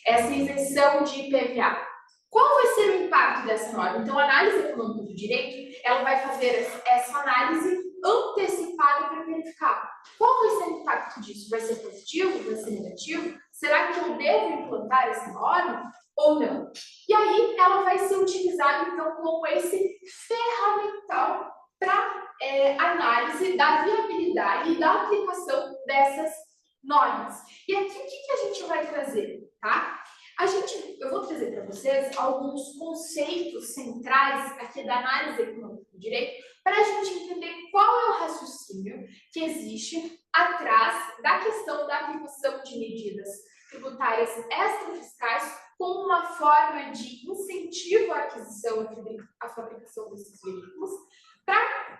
essa isenção de IPVA. Qual vai ser o impacto dessa norma? Então, a análise econômica do direito, ela vai fazer essa análise antecipada para verificar qual vai ser o impacto disso. Vai ser positivo? Vai ser negativo? Será que eu devo implantar essa norma ou não? E aí, ela vai ser utilizada, então, como esse ferramental para análise da viabilidade e da aplicação dessas normas. E aqui, o que a gente vai trazer, tá? Eu vou trazer para vocês alguns conceitos centrais aqui da análise econômica do direito para a gente entender qual é o raciocínio que existe atrás da questão da aplicação de medidas tributárias extrafiscais como uma forma de incentivo à aquisição e à fabricação desses veículos para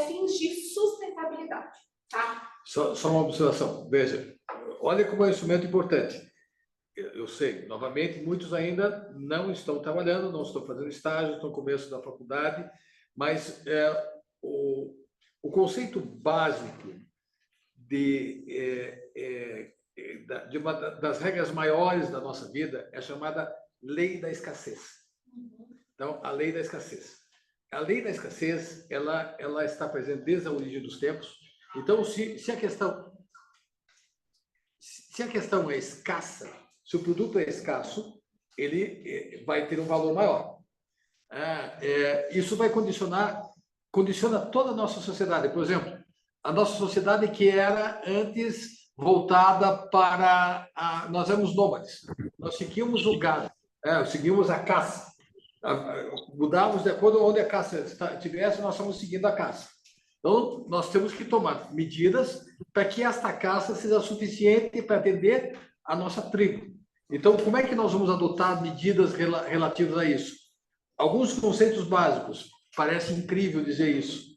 fins de sustentabilidade, tá? Só uma observação. Veja, olha como é um instrumento importante. Eu sei, novamente, muitos ainda não estão trabalhando, não estão fazendo estágio, estão no começo da faculdade, mas o conceito básico de uma das regras maiores da nossa vida é chamada lei da escassez. Então, a lei da escassez. A lei da escassez, ela está presente desde a origem dos tempos. Então, se a questão é escassa, se o produto é escasso, ele vai ter um valor maior. Isso vai condiciona toda a nossa sociedade. Por exemplo, a nossa sociedade que era antes voltada para... nós éramos nômades. Nós seguíamos o gado, seguíamos a caça. Mudávamos de acordo com onde a caça estivesse, nós estamos seguindo a caça. Então, nós temos que tomar medidas para que esta caça seja suficiente para atender a nossa tribo. Então, como é que nós vamos adotar medidas relativas a isso? Alguns conceitos básicos, parece incrível dizer isso,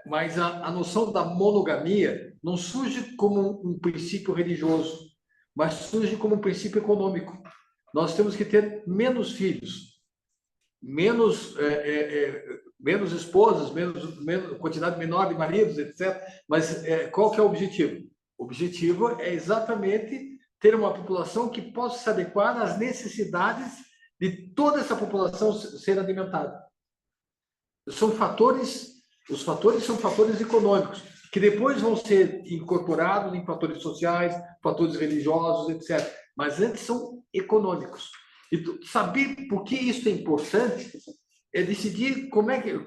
mas a noção da monogamia não surge como um princípio religioso, mas surge como um princípio econômico. Nós temos que ter menos filhos, menos esposas, menos quantidade menor de maridos, etc. Mas qual que é o objetivo? O objetivo é exatamente ter uma população que possa se adequar às necessidades de toda essa população ser alimentada. Os fatores são fatores econômicos, que depois vão ser incorporados em fatores sociais, fatores religiosos, etc. Mas antes são econômicos. E saber por que isso é importante é decidir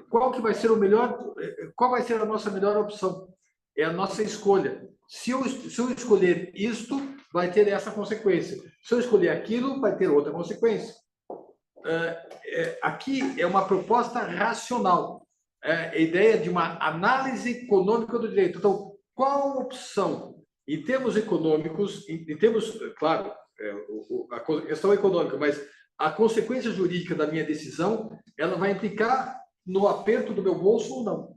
qual que vai ser o melhor, qual vai ser a nossa melhor opção. É a nossa escolha. Se eu escolher isto, vai ter essa consequência. Se eu escolher aquilo, vai ter outra consequência. Aqui é uma proposta racional. A ideia de uma análise econômica do direito. Então, qual a opção? Em termos econômicos, em termos, claro, a questão econômica, mas a consequência jurídica da minha decisão, ela vai implicar no aperto do meu bolso ou não.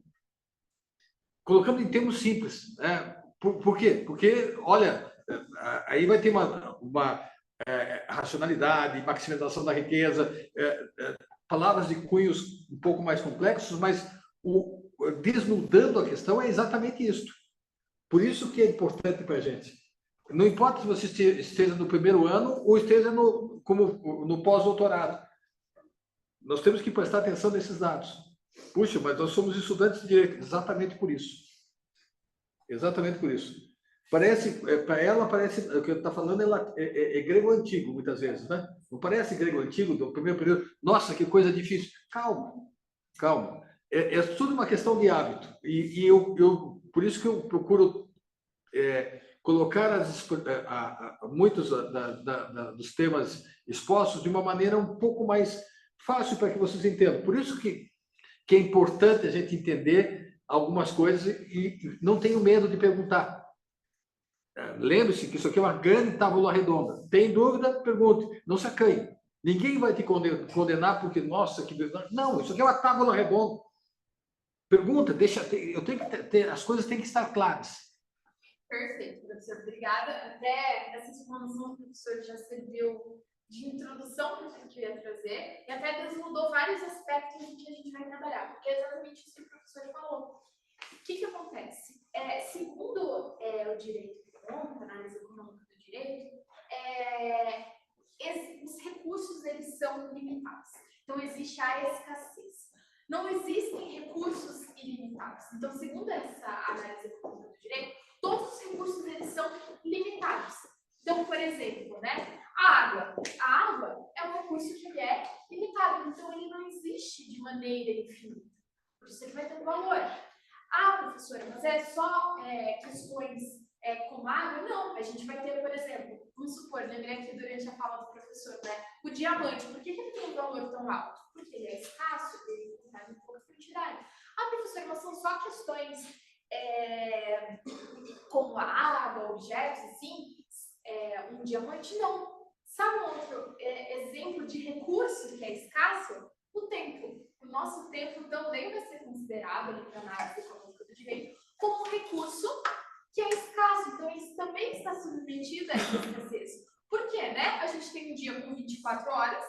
Colocando em termos simples. Por quê? Porque, olha, aí vai ter uma racionalidade, maximização da riqueza, palavras de cunhos um pouco mais complexos, mas desnudando a questão é exatamente isso. Por isso que é importante para a gente. Não importa se você esteja no primeiro ano ou esteja no pós-doutorado. Nós temos que prestar atenção nesses dados. Puxa, mas nós somos estudantes de direito, exatamente por isso. Exatamente por isso. Parece, para ela, parece, o que eu estou falando é grego antigo, muitas vezes, né? Não parece grego antigo, do primeiro período? Nossa, que coisa difícil. Calma, calma. É tudo uma questão de hábito. E por isso que eu procuro colocar muitos dos temas expostos de uma maneira um pouco mais fácil para que vocês entendam. Por isso que é importante a gente entender algumas coisas e não tenho medo de perguntar. Lembre-se que isso aqui é uma grande tábua redonda. Tem dúvida? Pergunte. Não se acanhe. Ninguém vai te condenar porque, nossa, que... Não, isso aqui é uma tábua redonda. Pergunta, eu tenho que ter, as coisas têm que estar claras. Perfeito, professor. Obrigada. Até essa explanação que o professor já serviu de introdução para o que eu ia trazer e até desnudou vários aspectos do que a gente vai trabalhar, porque é exatamente isso que o professor falou. O que acontece? Segundo o direito econômico, a análise econômica do direito, os recursos eles são limitados. Então, existe a escassez. Não existem recursos ilimitados. Então, segundo essa análise econômica do direito, todos os recursos eles são limitados. Então, por exemplo, né, a água. A água é um recurso que ele é limitado. Então, ele não existe de maneira infinita. Por isso, ele vai ter um valor. Ah, professora, mas é só questões como água? Não, a gente vai ter, por exemplo, vamos supor, lembrei aqui durante a fala do professor, né? O diamante, por que ele tem um valor tão alto? Porque ele é escasso, ele tem um pouco de quantidade. Ah, professora, mas são só questões como água, objetos, assim, um diamante? Não. Sabe um outro exemplo de recurso que é escasso? O tempo. O nosso tempo também vai ser considerado, ali para a análise econômica do direito, como um recurso que é escasso. Então, isso também está submetido a essa escassez. Por quê, né? A gente tem um dia com 24 horas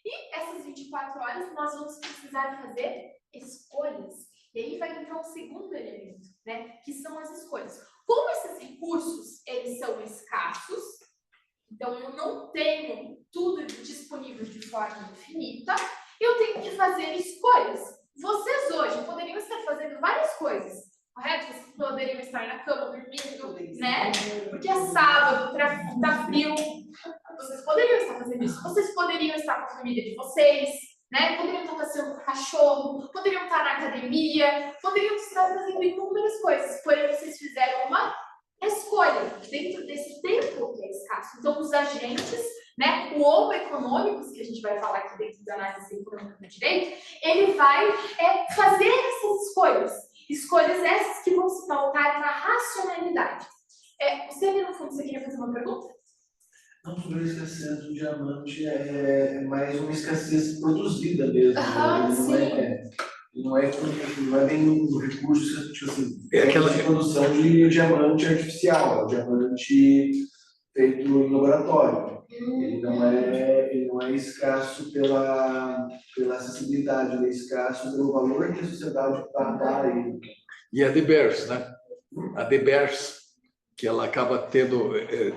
e essas 24 horas nós vamos precisar fazer escolhas. E aí vai entrar um segundo elemento, né? Que são as escolhas. Como esses recursos, eles são escassos, então eu não tenho tudo disponível de forma infinita, eu tenho que fazer escolhas. Vocês hoje poderiam estar fazendo várias coisas, correto? Vocês poderiam estar na cama dormindo, né? Porque é sábado, tá frio. Vocês poderiam estar fazendo isso. Vocês poderiam estar com a família de vocês, né? Poderiam estar passeando com o cachorro, poderiam estar na academia, poderiam estar fazendo inúmeras coisas. Porém, vocês fizeram uma escolha dentro desse tempo que é escasso. Então, os agentes, né, o ou econômicos, que a gente vai falar aqui dentro da análise econômica do direito, ele vai fazer essas escolhas. Escolhas essas que vão se pautar na racionalidade. Você, no fundo, você queria fazer uma pergunta? Não, sobre a escassez do diamante, é mais uma escassez produzida mesmo. Não é bem um recurso, tipo assim, aquela produção de diamante artificial, é um diamante feito em laboratório. Ele não é escasso pela acessibilidade, ele é escasso pelo valor que a sociedade dá a ele. E a De Beers, né? A De Beers, que ela acaba tendo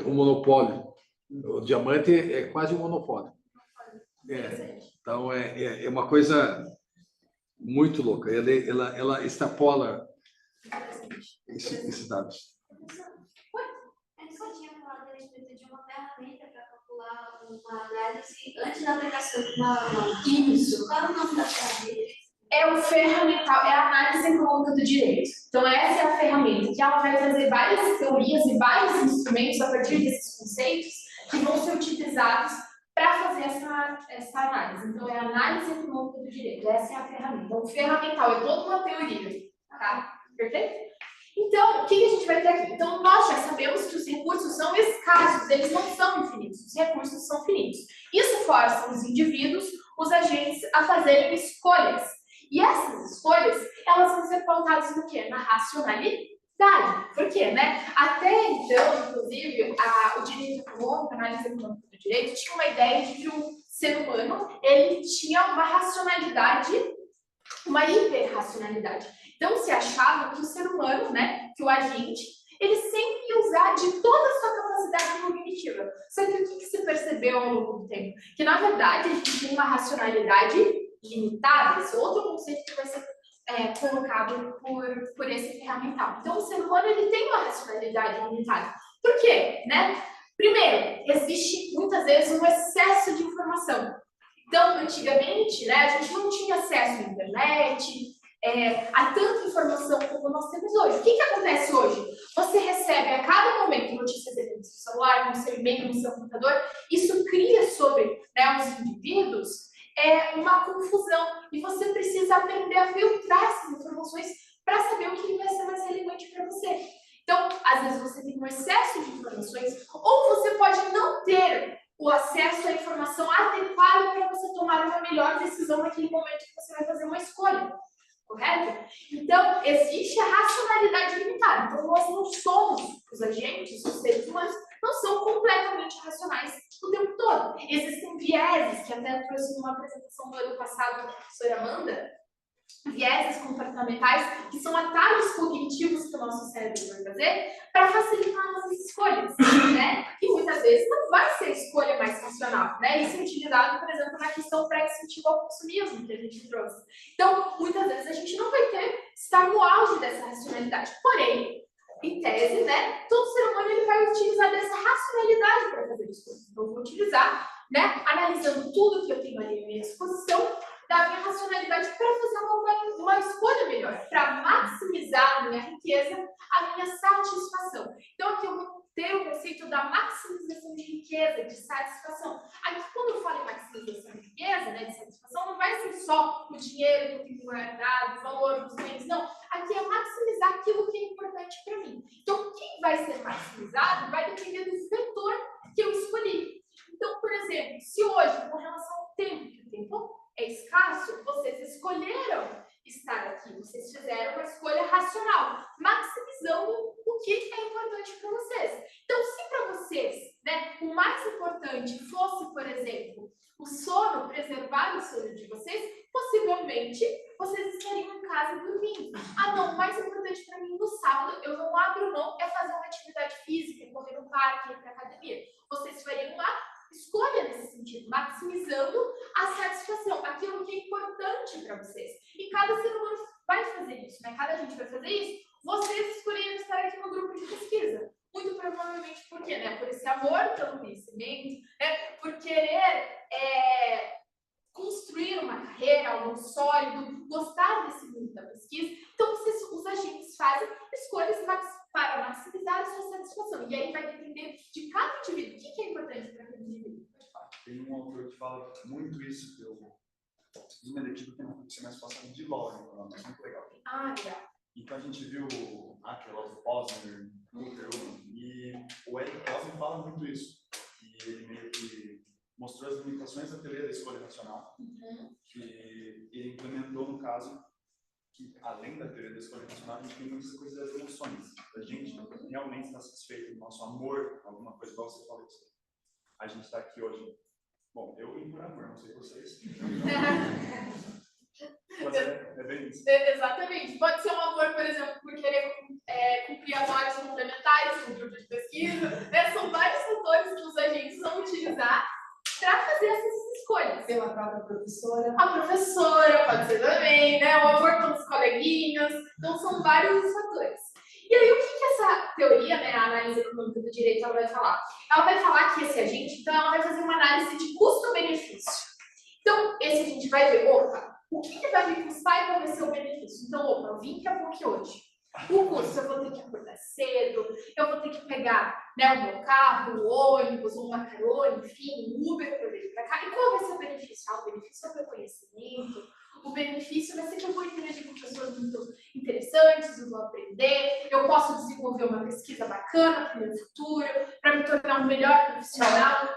um monopólio. O diamante é quase um monopólio. Então, é uma coisa muito louca. Ela extrapola esses dados. Eu só tinha falado a respeito de uma ferramenta para calcular uma análise antes da aplicação de uma... Isso. Qual é o nome da ferramenta? É o ferramental, é a análise econômica do direito. Então, essa é a ferramenta que ela vai trazer várias teorias e vários instrumentos a partir desses conceitos que vão ser utilizados para fazer essa análise. Então, é a análise econômica do direito. Essa é a ferramenta. Então, o ferramental é toda uma teoria. Tá? Perfeito? Então, o que a gente vai ter aqui? Então, nós já sabemos que os recursos são escassos, eles não são infinitos. Os recursos são finitos. Isso força os indivíduos, os agentes, a fazerem escolhas. E essas escolhas, elas vão ser pautadas no quê? Na racionalidade. Por quê, né? Até então, inclusive, o direito econômico, a análise econômica do direito, tinha uma ideia de que o ser humano, ele tinha uma racionalidade, uma hiperracionalidade. Então, se achava que o ser humano, né, que o agente, ele sempre ia usar de toda a sua capacidade cognitiva. Só que o que se percebeu ao longo do tempo? Que, na verdade, a gente tem uma racionalidade limitada. Esse é outro conceito que vai ser colocado por esse ferramental. Então, o ser humano ele tem uma racionalidade limitada. Por quê? Né? Primeiro, existe muitas vezes um excesso de informação. Então, antigamente, né, a gente não tinha acesso à internet, a tanta informação como nós temos hoje. O que acontece hoje? Você recebe a cada momento notícias no seu celular, no seu e-mail, no seu computador. Isso cria sobre, né, os indivíduos uma confusão. E você precisa aprender a filtrar essas informações para saber o que vai ser mais relevante para você. Então, às vezes você tem um excesso de informações, ou você pode não ter o acesso à informação adequada para você tomar uma melhor decisão naquele momento que você vai fazer uma escolha. Correto? Então, existe a racionalidade limitada. Então, nós não somos, os agentes, os seres humanos, não são completamente racionais o tempo todo. Existem vieses, que até eu trouxe numa apresentação do ano passado da professora Amanda, vieses comportamentais, que são atalhos cognitivos que o nosso cérebro vai fazer para facilitar nossas escolhas, né? E muitas vezes não vai ser a escolha mais racional, né? Isso é utilizado, por exemplo, na questão pré-incentivo ao consumismo que a gente trouxe. Então, muitas vezes a gente não vai estar no auge dessa racionalidade. Porém, em tese, né, todo ser humano ele vai utilizar dessa racionalidade para fazer escolhas. Então, eu vou utilizar, né, analisando tudo que eu tenho ali à minha disposição, da minha racionalidade para fazer uma escolha melhor, para maximizar a minha riqueza, a minha satisfação. Então, aqui eu vou ter o conceito da maximização de riqueza, de satisfação. Aqui, quando eu falo em maximização de riqueza, né, de satisfação, não vai ser só o dinheiro que eu tenho guardado, o valor dos bens, não. Aqui é maximizar aquilo que é importante para mim. Então, quem vai ser maximizado vai depender do vetor que eu escolhi. Então, por exemplo, se hoje, com relação ao tempo, que o tempo é escasso, vocês escolheram estar aqui, vocês fizeram uma escolha racional, maximizando o que é importante para vocês. Então, se para vocês, né, o mais importante fosse, por exemplo, o sono, preservar o sono de vocês, possivelmente vocês estariam em casa dormindo. Ah, não, o mais importante para mim no sábado, eu não abro mão, é fazer uma atividade física, correr no parque, ir para academia. Vocês fariam uma escolha nesse sentido, maximizando a satisfação, aquilo que é importante para vocês. E cada ser humano vai fazer isso, né? Cada gente vai fazer isso. Vocês escolheram estar aqui no grupo de pesquisa. Muito provavelmente por quê? Né? Por esse amor pelo conhecimento, né? Por querer construir uma carreira, algo sólido, gostar desse mundo da pesquisa. Então, os agentes fazem escolhas para maximizar a sua satisfação. E aí vai depender de cada indivíduo. O que é importante para cada indivíduo? Tem um autor que fala muito isso, que eu fiz uma leitura que não sei mais passar de LOL, mas muito legal. Ah, legal. Então a gente viu Akerlof, Posner, e o Eric Posner fala muito isso. E ele meio que mostrou as limitações da teoria da escolha racional, que ele implementou no caso que, além da teoria da escolha racional, a gente tem muitas coisas das emoções. A gente realmente está satisfeito do nosso amor, alguma coisa, igual você falou. A gente está aqui hoje. Bom, eu vim por amor, não sei vocês. Mas é bem isso. Exatamente. Pode ser um amor, por exemplo, por querer cumprir as horas complementares no grupo de pesquisa. Né? São vários fatores que os agentes vão utilizar para fazer essas escolhas. Pela própria professora. A professora pode ser também, né? O amor pelos coleguinhas. Então, são vários os fatores. E aí, o que essa teoria, né, a análise econômica do direito, ela vai falar? Ela vai falar que esse agente, então, ela vai fazer uma análise de custo-benefício. Então, esse agente vai ver, opa, o que vai me custar e qual vai ser o benefício? Então, opa, eu vim para PUC hoje. O custo, eu vou ter que acordar cedo, eu vou ter que pegar, né, o meu carro, o ônibus, uma carona, enfim, um Uber para vir para cá. E qual vai ser o benefício? Ah, o benefício é o meu conhecimento, o benefício vai ser que eu vou interagir com pessoas muito interessantes, eu vou aprender, eu posso desenvolver uma pesquisa bacana para o meu futuro, para me tornar um melhor profissional.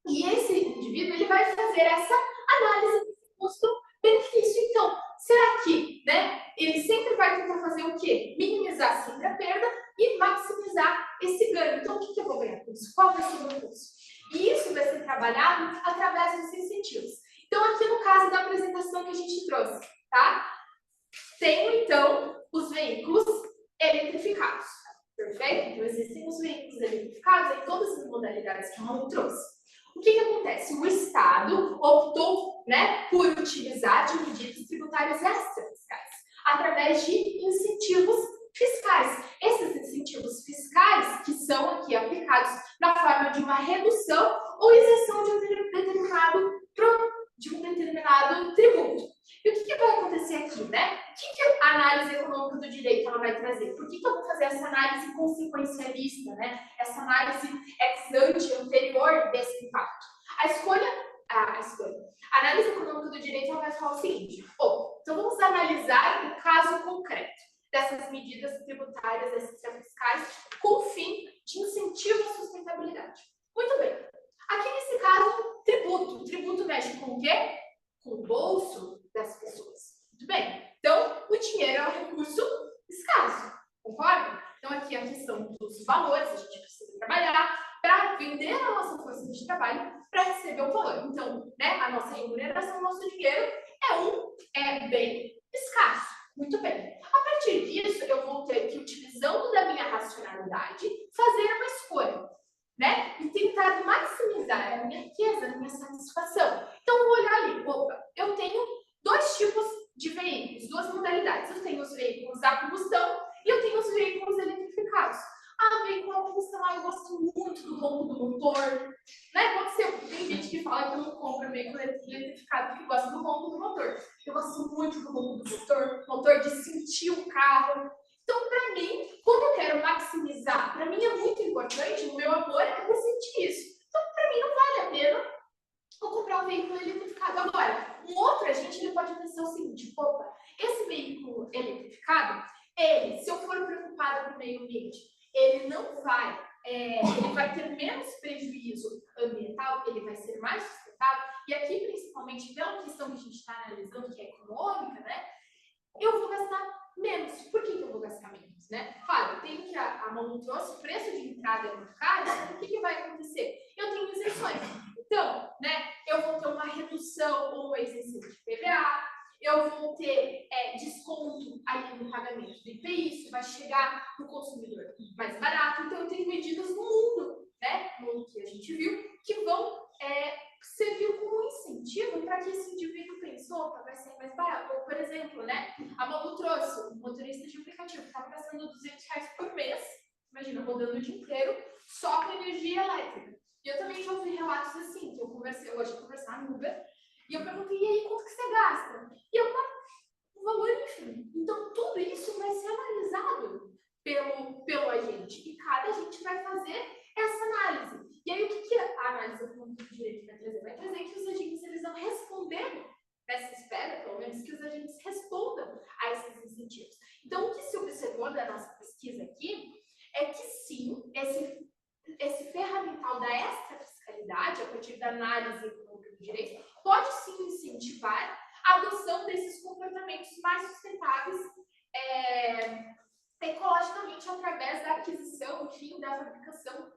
E esse indivíduo, ele vai fazer essa análise de custo-benefício. Então, será que, né, ele sempre vai tentar fazer o quê? Minimizar sempre a perda e maximizar esse ganho. Então, o que eu vou ganhar com isso? Qual vai ser o meu custo? E isso vai ser trabalhado através dos incentivos. Então, aqui no caso da apresentação que a gente trouxe, tá? Tenho, então, os veículos eletrificados, perfeito? Então, existem os veículos eletrificados em todas as modalidades que a Raul trouxe. O que acontece? O Estado optou, né, por utilizar de medidas tributárias extrafiscais. através de incentivos fiscais. Esses incentivos fiscais que são aqui aplicados na forma de uma redução ou isenção de um determinado tributo. E o que vai acontecer aqui, né? O que a análise econômica do direito ela vai trazer? Por que eu vou fazer essa análise consequencialista, né? Essa análise ex ante anterior desse impacto? A análise econômica do direito ela vai falar o seguinte: então vamos analisar o caso concreto dessas medidas tributárias, desses fiscais, com o fim de incentivo à sustentabilidade. Muito bem. Aqui nesse caso, tributo. Tributo mexe com o quê? Com o bolso das pessoas. Muito bem. Então, o dinheiro é um recurso escasso. Concorda? Então, aqui a questão dos valores, a gente precisa trabalhar para vender a nossa força de trabalho para receber o valor. Então, né, a nossa remuneração, o nosso dinheiro é bem escasso. Muito bem. A partir disso, eu vou ter que, utilizando da minha racionalidade, fazer uma escolha, né? E tentar maximizar a minha riqueza, a minha satisfação. Então, eu vou olhar ali, eu tenho dois tipos de veículos, duas modalidades. Eu tenho os veículos a combustão e eu tenho os veículos eletrificados. Veículo a combustão, eu gosto muito do ronco do motor, né? Pode ser, tem gente que fala que não compra veículo eletrificado porque gosta do ronco do motor. Eu gosto muito do ronco do motor de sentir o carro. Então, para mim, como eu quero maximizar, para mim é muito importante, o meu amor é por sentir isso. Então, para mim, não vale a pena eu comprar um veículo eletrificado. Agora, um outro agente ele pode pensar o seguinte: esse veículo eletrificado, se eu for preocupada com o meio ambiente, ele vai ter menos prejuízo ambiental, ele vai ser mais sustentável, e aqui, principalmente pela questão que a gente está analisando, que é econômica, né, eu vou gastar menos. Por que eu vou gastar menos, né? Claro, eu tenho que a mão trouxe, o preço de entrada é muito caro, o que vai acontecer? Eu tenho isenções. Então, né, eu vou ter uma redução ou uma isenção de PVA, eu vou ter desconto ali no pagamento do IPI, isso vai chegar no consumidor mais barato. Então, eu tenho medidas no mundo, né, no que a gente viu, que vão servir como incentivo para que esse indivíduo pense, vai ser mais barato. Ou, por exemplo, né, a Malu trouxe um motorista de aplicativo que estava gastando R$200 por mês, imagina, rodando o dia inteiro, só com energia elétrica. E eu também já ouvi relatos assim, que eu gosto de conversar no Uber, e eu perguntei, e aí, quanto que você gasta? E eu, um valor ínfimo. Então, tudo isso vai ser analisado pelo agente. E cada agente vai fazer essa análise. E aí, o que a análise econômica do direito vai trazer? Vai trazer que os agentes eles vão responder nessa espera, pelo menos, que os agentes respondam a esses incentivos. Então, o que se observou da nossa pesquisa aqui é que, sim, esse ferramental da extrafiscalidade, a partir da análise econômica do direito, pode sim incentivar a adoção desses comportamentos mais sustentáveis ecologicamente através da aquisição, enfim, da fabricação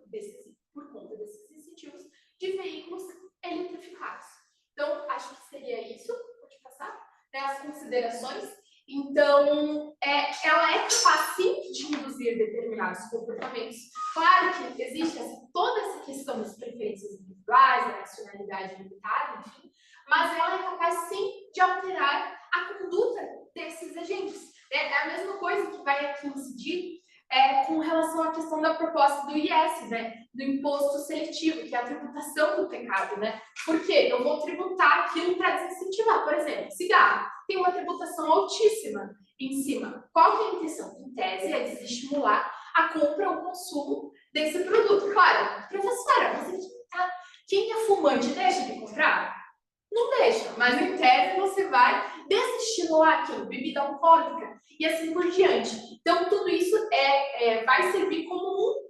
por conta desses incentivos de veículos eletrificados. Então, acho que seria isso. Pode passar, né, as considerações. Então, ela é capaz, sim, de induzir determinados comportamentos. Claro que existe toda essa questão das preferências individuais, da racionalidade limitada, enfim, mas ela é capaz, sim, de alterar a conduta desses agentes. É a mesma coisa que vai aqui incidir com relação à questão da proposta do IS, né, do imposto seletivo, que é a tributação do pecado, né? Porque eu vou tributar aquilo para desincentivar. Por exemplo, cigarro tem uma tributação altíssima em cima. Qual que é a intenção? Em tese, é desestimular a compra ou o consumo desse produto. Claro, professora, mas quem é fumante deixa de comprar? Não deixa, mas em tese você vai desestimular aquilo, bebida alcoólica e assim por diante. Então, tudo isso vai servir como um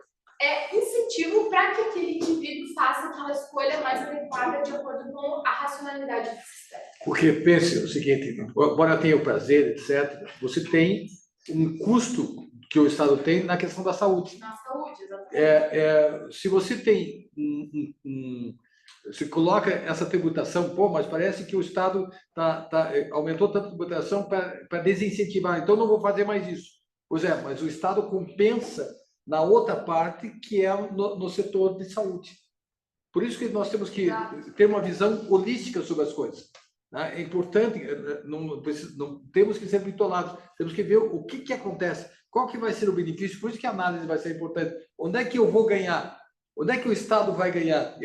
incentivo para que aquele indivíduo faça aquela escolha mais adequada de acordo com a racionalidade do sistema. Porque pense o seguinte, embora tenha o prazer, etc., você tem um custo que o Estado tem na questão da saúde. Na saúde, exatamente. Se você tem se coloca essa tributação, mas parece que o Estado aumentou tanto a tributação para desincentivar, então não vou fazer mais isso. Pois é, mas o Estado compensa na outra parte, que é no setor de saúde. Por isso que nós temos que ter uma visão holística sobre as coisas. né? É importante, não temos que ser bitolados, temos que ver o que acontece, qual que vai ser o benefício, por isso que a análise vai ser importante. Onde é que eu vou ganhar? Onde é que o Estado vai ganhar?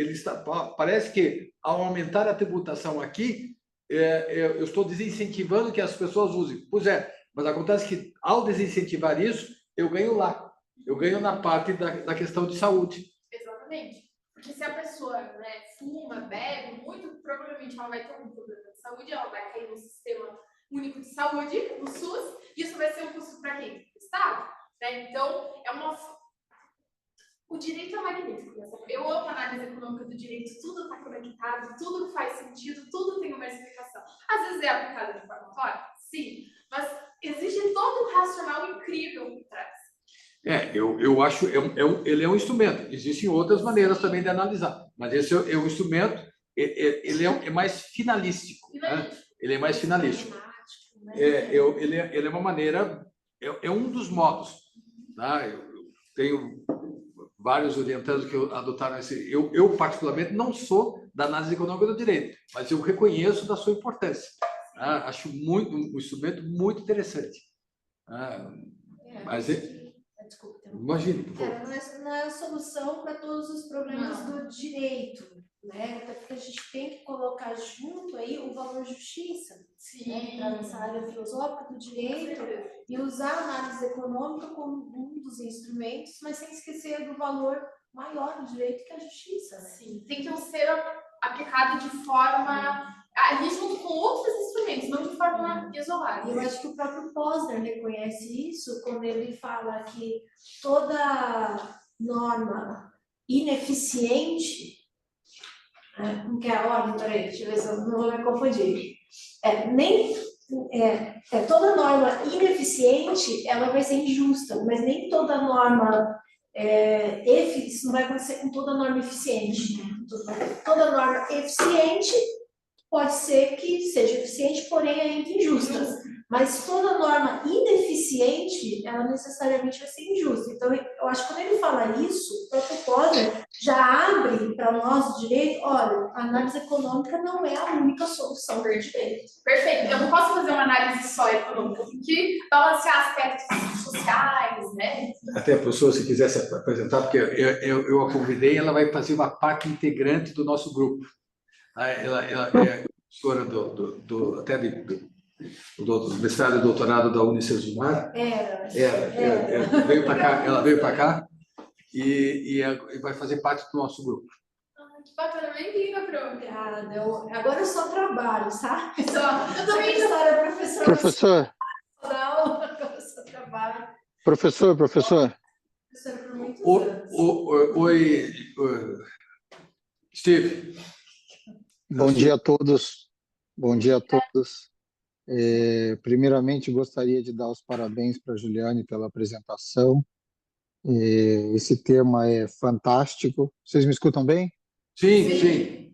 Parece que, ao aumentar a tributação aqui, eu estou desincentivando que as pessoas usem. Pois é, mas acontece que, ao desincentivar isso, eu ganho lá. Eu ganho na parte da questão de saúde. Exatamente. Porque se a pessoa, né, fuma, bebe, muito provavelmente ela vai ter um problema de saúde, ela vai cair no sistema único de saúde, no SUS, e isso vai ser um custo para quem? Para o Estado. Né? Então, o direito é magnífico. Eu amo a análise econômica do direito, tudo está conectado, tudo faz sentido, tudo tem uma explicação. Às vezes é aplicado de forma torta? Sim, mas existe todo um racional incrível por trás. Eu acho, ele é um instrumento. Existem outras maneiras também de analisar, mas esse é um instrumento, ele é mais finalístico. Né? Ele é mais finalístico. Ele é uma maneira, é um dos modos. Tá? Eu tenho vários orientandos que adotaram esse. Eu, particularmente, não sou da análise econômica do direito, mas eu reconheço da sua importância. Tá? Acho um instrumento muito interessante. Mas Desculpa, imagine, por favor. Não é a solução para todos os problemas do direito, né? Até porque a gente tem que colocar junto aí o valor justiça, né? Para essa área filosófica do direito e usar a análise econômica como um dos instrumentos, mas sem esquecer do valor maior do direito, que é a justiça. Né? Sim, tem que ser aplicado de forma ali junto com outros instrumentos, não de forma isolada. E eu acho que o próprio Posner reconhece isso quando ele fala que toda norma ineficiente, não quer a ordem, peraí, deixa eu ver se eu não vou me confundir. Toda norma ineficiente, ela vai ser injusta, mas nem toda norma isso não vai acontecer com toda norma eficiente. Toda norma eficiente pode ser que seja eficiente, porém ainda injusta. Mas toda norma ineficiente, ela necessariamente vai ser injusta. Então, eu acho que quando ele fala isso, o próprio Posner já abre para nós o direito, olha, a análise econômica não é a única solução do direito. Perfeito. Eu não posso fazer uma análise só econômica, eu tenho que balancear aspectos sociais, né? Até a professora, se quiser se apresentar, porque eu a convidei, ela vai fazer uma parte integrante do nosso grupo. Ela é professora do mestrado e doutorado da Unicesumar. Ela veio para cá e vai fazer parte do nosso grupo. Que bacana, bem-vinda, Pro. Obrigada. Agora eu só trabalho, sabe? Eu também história professora. Professor. Agora eu só trabalho. Professor. Professora por muitos anos. Oi, Steve. Bom dia a todos. Bom dia a todos. Primeiramente, gostaria de dar os parabéns para a Juliane pela apresentação. Esse tema é fantástico. Vocês me escutam bem? Sim.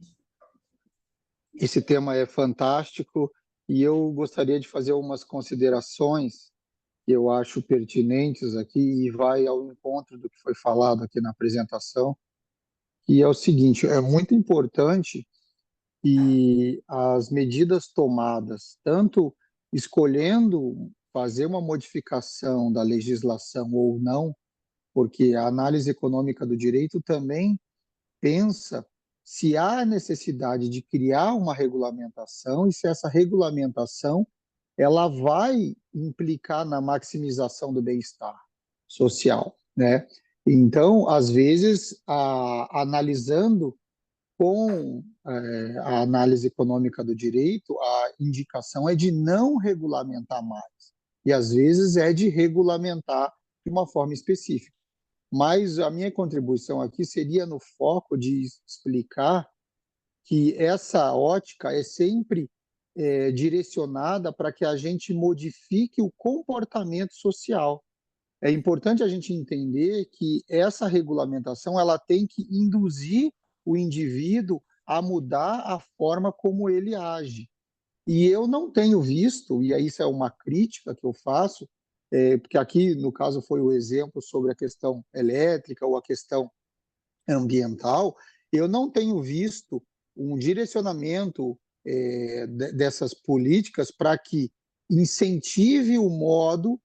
Esse tema é fantástico e eu gostaria de fazer umas considerações que eu acho pertinentes aqui e vai ao encontro do que foi falado aqui na apresentação, que é o seguinte: é muito importante que as medidas tomadas, tanto escolhendo fazer uma modificação da legislação ou não, porque a análise econômica do direito também pensa se há necessidade de criar uma regulamentação e se essa regulamentação ela vai implicar na maximização do bem-estar social, né? Então, às vezes, analisando com a análise econômica do direito, a indicação é de não regulamentar mais, e às vezes é de regulamentar de uma forma específica. Mas a minha contribuição aqui seria no foco de explicar que essa ótica é sempre direcionada para que a gente modifique o comportamento social. É importante a gente entender que essa regulamentação ela tem que induzir o indivíduo a mudar a forma como ele age. E eu não tenho visto, e isso é uma crítica que eu faço, porque aqui, no caso, foi o exemplo sobre a questão elétrica ou a questão ambiental, eu não tenho visto um direcionamento dessas políticas para que incentive o modo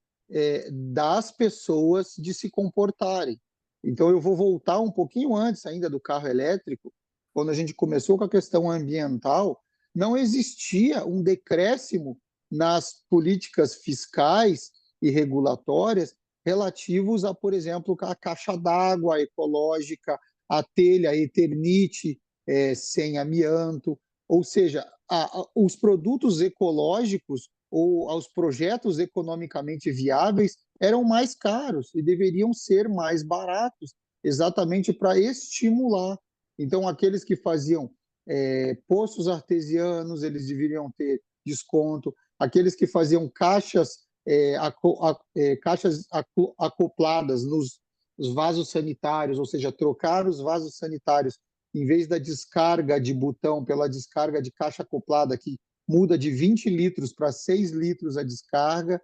das pessoas de se comportarem. Então, eu vou voltar um pouquinho antes ainda do carro elétrico, quando a gente começou com a questão ambiental, não existia um decréscimo nas políticas fiscais e regulatórias relativos a, por exemplo, a caixa d'água ecológica, a telha Eternit sem amianto, ou seja, os produtos ecológicos ou aos projetos economicamente viáveis eram mais caros e deveriam ser mais baratos, exatamente para estimular. Então, aqueles que faziam poços artesianos, eles deveriam ter desconto. Aqueles que faziam caixas acopladas nos vasos sanitários, ou seja, trocar os vasos sanitários, em vez da descarga de botão pela descarga de caixa acoplada, que muda de 20 litros para 6 litros a descarga,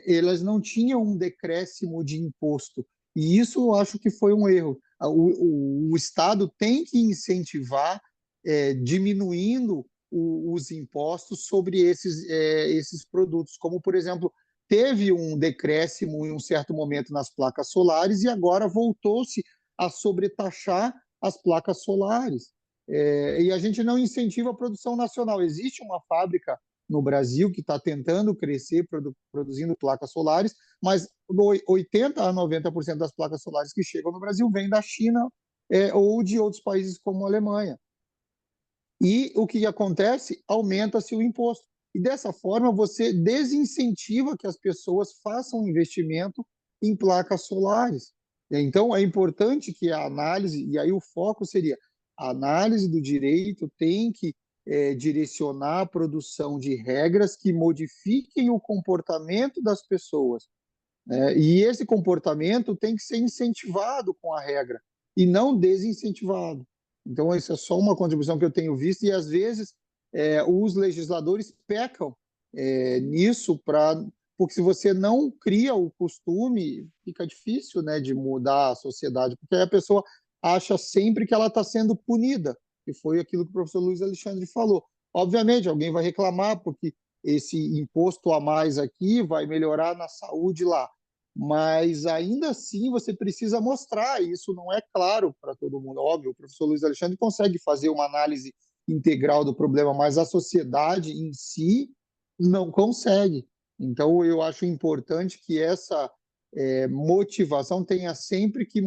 elas não tinham um decréscimo de imposto. E isso eu acho que foi um erro. O Estado tem que incentivar, diminuindo os impostos sobre esses produtos, como, por exemplo, teve um decréscimo em um certo momento nas placas solares e agora voltou-se a sobretaxar as placas solares. E a gente não incentiva a produção nacional. Existe uma fábrica no Brasil que está tentando crescer produzindo placas solares, mas 80% a 90% das placas solares que chegam no Brasil vêm da China ou de outros países como a Alemanha. E o que acontece? Aumenta-se o imposto. E dessa forma você desincentiva que as pessoas façam investimento em placas solares. Então é importante que a análise, e aí o foco seria, a análise do direito tem que direcionar a produção de regras que modifiquem o comportamento das pessoas. E esse comportamento tem que ser incentivado com a regra e não desincentivado. Então, isso é só uma contribuição que eu tenho visto, e às vezes os legisladores pecam nisso, porque se você não cria o costume, fica difícil, né, de mudar a sociedade, porque aí a pessoa acha sempre que ela está sendo punida, que foi aquilo que o professor Luiz Alexandre falou. Obviamente, alguém vai reclamar, porque esse imposto a mais aqui vai melhorar na saúde lá, mas ainda assim você precisa mostrar, e isso não é claro para todo mundo. Óbvio, o professor Luiz Alexandre consegue fazer uma análise integral do problema, mas a sociedade em si não consegue. Então, eu acho importante que essa motivação tenha sempre que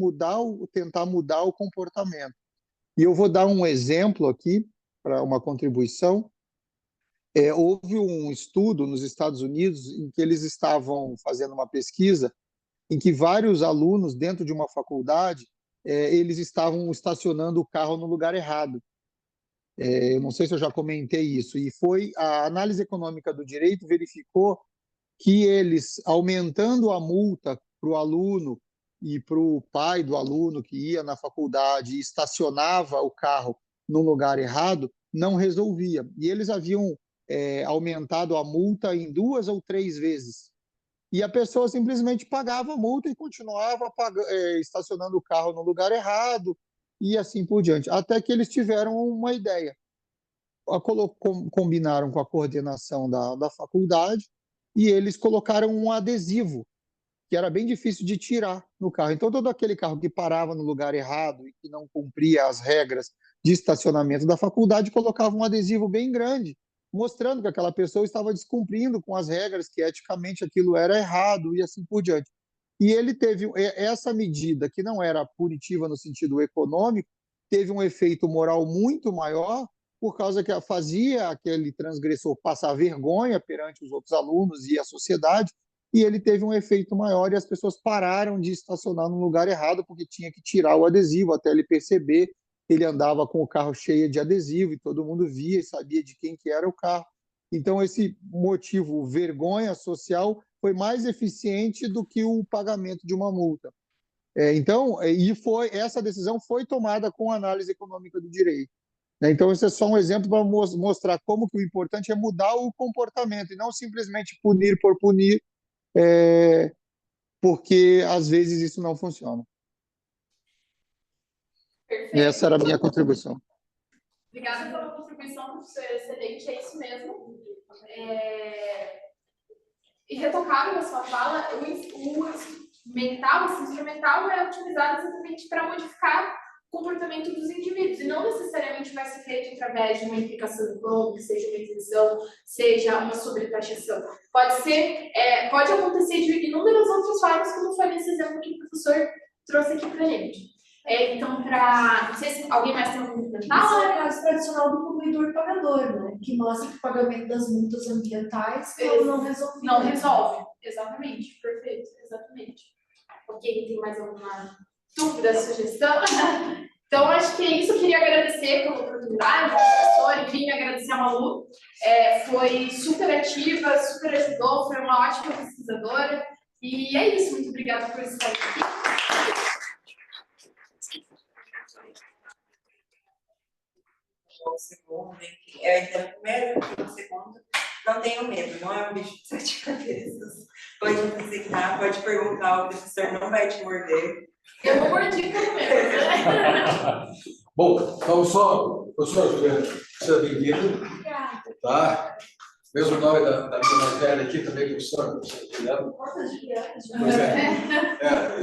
tentar mudar o comportamento. E eu vou dar um exemplo aqui, para uma contribuição. Houve um estudo nos Estados Unidos em que eles estavam fazendo uma pesquisa em que vários alunos dentro de uma faculdade eles estavam estacionando o carro no lugar errado. Eu não sei se eu já comentei isso, e foi a análise econômica do direito verificou que eles, aumentando a multa para o aluno e para o pai do aluno que ia na faculdade e estacionava o carro no lugar errado, não resolvia. E eles haviam aumentado a multa em 2 ou 3 vezes. E a pessoa simplesmente pagava a multa e continuava estacionando o carro no lugar errado e assim por diante. Até que eles tiveram uma ideia. Combinaram com a coordenação da faculdade e eles colocaram um adesivo, que era bem difícil de tirar no carro. Então, todo aquele carro que parava no lugar errado e que não cumpria as regras de estacionamento da faculdade colocava um adesivo bem grande, mostrando que aquela pessoa estava descumprindo com as regras, que eticamente aquilo era errado e assim por diante. E ele teve essa medida, que não era punitiva no sentido econômico, teve um efeito moral muito maior, por causa que fazia aquele transgressor passar vergonha perante os outros alunos e a sociedade, e ele teve um efeito maior e as pessoas pararam de estacionar no lugar errado porque tinha que tirar o adesivo até ele perceber. Ele andava com o carro cheio de adesivo e todo mundo via e sabia de quem que era o carro. Então, esse motivo, vergonha social, foi mais eficiente do que o pagamento de uma multa. Essa decisão foi tomada com análise econômica do direito. Então, esse é só um exemplo para mostrar como que o importante é mudar o comportamento e não simplesmente punir por punir, porque às vezes isso não funciona. Perfeito. Essa era a minha contribuição. Obrigada pela contribuição, professor excelente, é isso mesmo. Irretocável a sua fala, o mental, esse instrumental é utilizado exatamente para modificar o comportamento dos indivíduos, e não necessariamente vai ser feito através de uma implicação econômica, seja uma isenção, seja uma sobretaxação. Pode acontecer de inúmeras outras formas, como foi nesse exemplo que o professor trouxe aqui para a gente. Então, não sei se alguém mais tem algum comentário. Isso é o caso tradicional do poluidor-pagador, né? Que mostra que o pagamento das multas ambientais não resolve. Não resolve, exatamente, perfeito, exatamente. Ok, tem mais alguma dúvida, sugestão? Então, acho que é isso. Eu queria agradecer pela oportunidade, professor, enfim, agradecer a Malu. Foi super ativa, super ajudou, foi uma ótima pesquisadora. E é isso, muito obrigada por estar aqui. O segundo, eu entendo primeiro, o segundo, não tenho medo, não é um bicho de 7 cabeças. Pode visitar, pode perguntar, o professor não vai te morder. Eu vou morder pelo menos, né? Bom, então professor Juliano, seja bem-vindo. Tá? Mesmo nome da minha mais velha aqui também, professor Juliano. Pois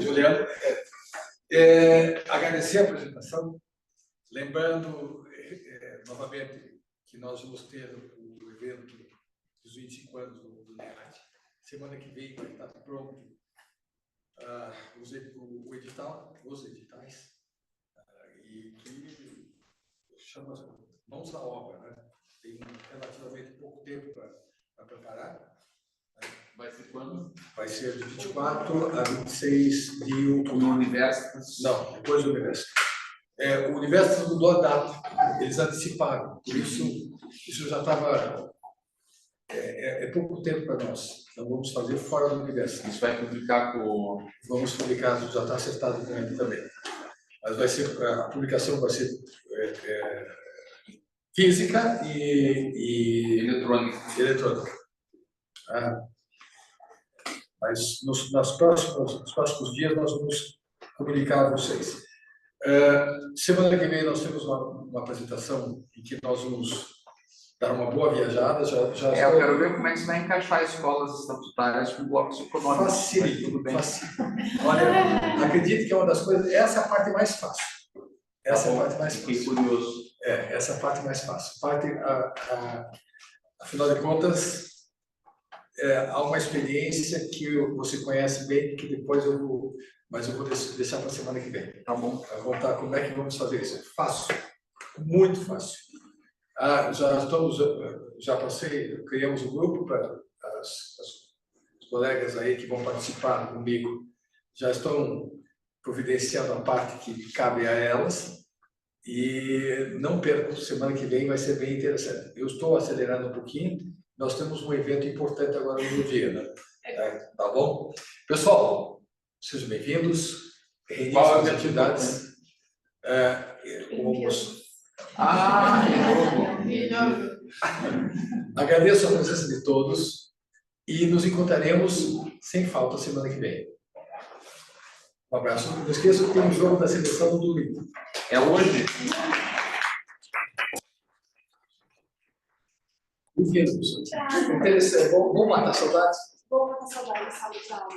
Juliano. Agradecer a apresentação, lembrando novamente que nós vamos ter o evento dos 25 anos do NEAT. Semana que vem vai estar pronto o edital, os editais, e que chama mãos à obra, né? Tem relativamente pouco tempo para preparar. Vai ser quando? Vai ser de 24 a 26 de outubro. No Universo? Não, depois do Universo. O Universo mudou a data, eles anteciparam, por isso já estava. É pouco tempo para nós, então vamos fazer fora do Universo. Isso vai publicar com. Vamos publicar, já está acertado com ele também. Mas a publicação vai ser física e eletrônica. Mas nos próximos dias nós vamos comunicar a vocês. Semana que vem nós temos uma apresentação em que nós vamos dar uma boa viajada. Eu quero ver como é que você vai encaixar escolas estatutárias com blocos econômicos. Facilito. Olha, acredito que é uma das coisas. Essa é a parte mais fácil. Essa é a parte mais fácil. Fiquei curioso. Essa é a parte mais fácil. Afinal de contas, há uma experiência que você conhece bem, que depois eu vou deixar para a semana que vem. Tá bom? Para contar como é que vamos fazer isso. É fácil, muito fácil. Criamos um grupo para os colegas aí que vão participar comigo, já estão providenciando a parte que cabe a elas, e não percam, semana que vem vai ser bem interessante. Eu estou acelerando um pouquinho, nós temos um evento importante agora no dia, né? Tá bom? Pessoal, sejam bem-vindos, reinício das atividades. Agradeço a presença de todos e nos encontraremos sem falta semana que vem. Um abraço. Não esqueça que tem um jogo da seleção no domingo. É hoje? Bem-vindo, professor. Interessante. Vamos matar saudades? Vou matar saudades, sabe, de aula.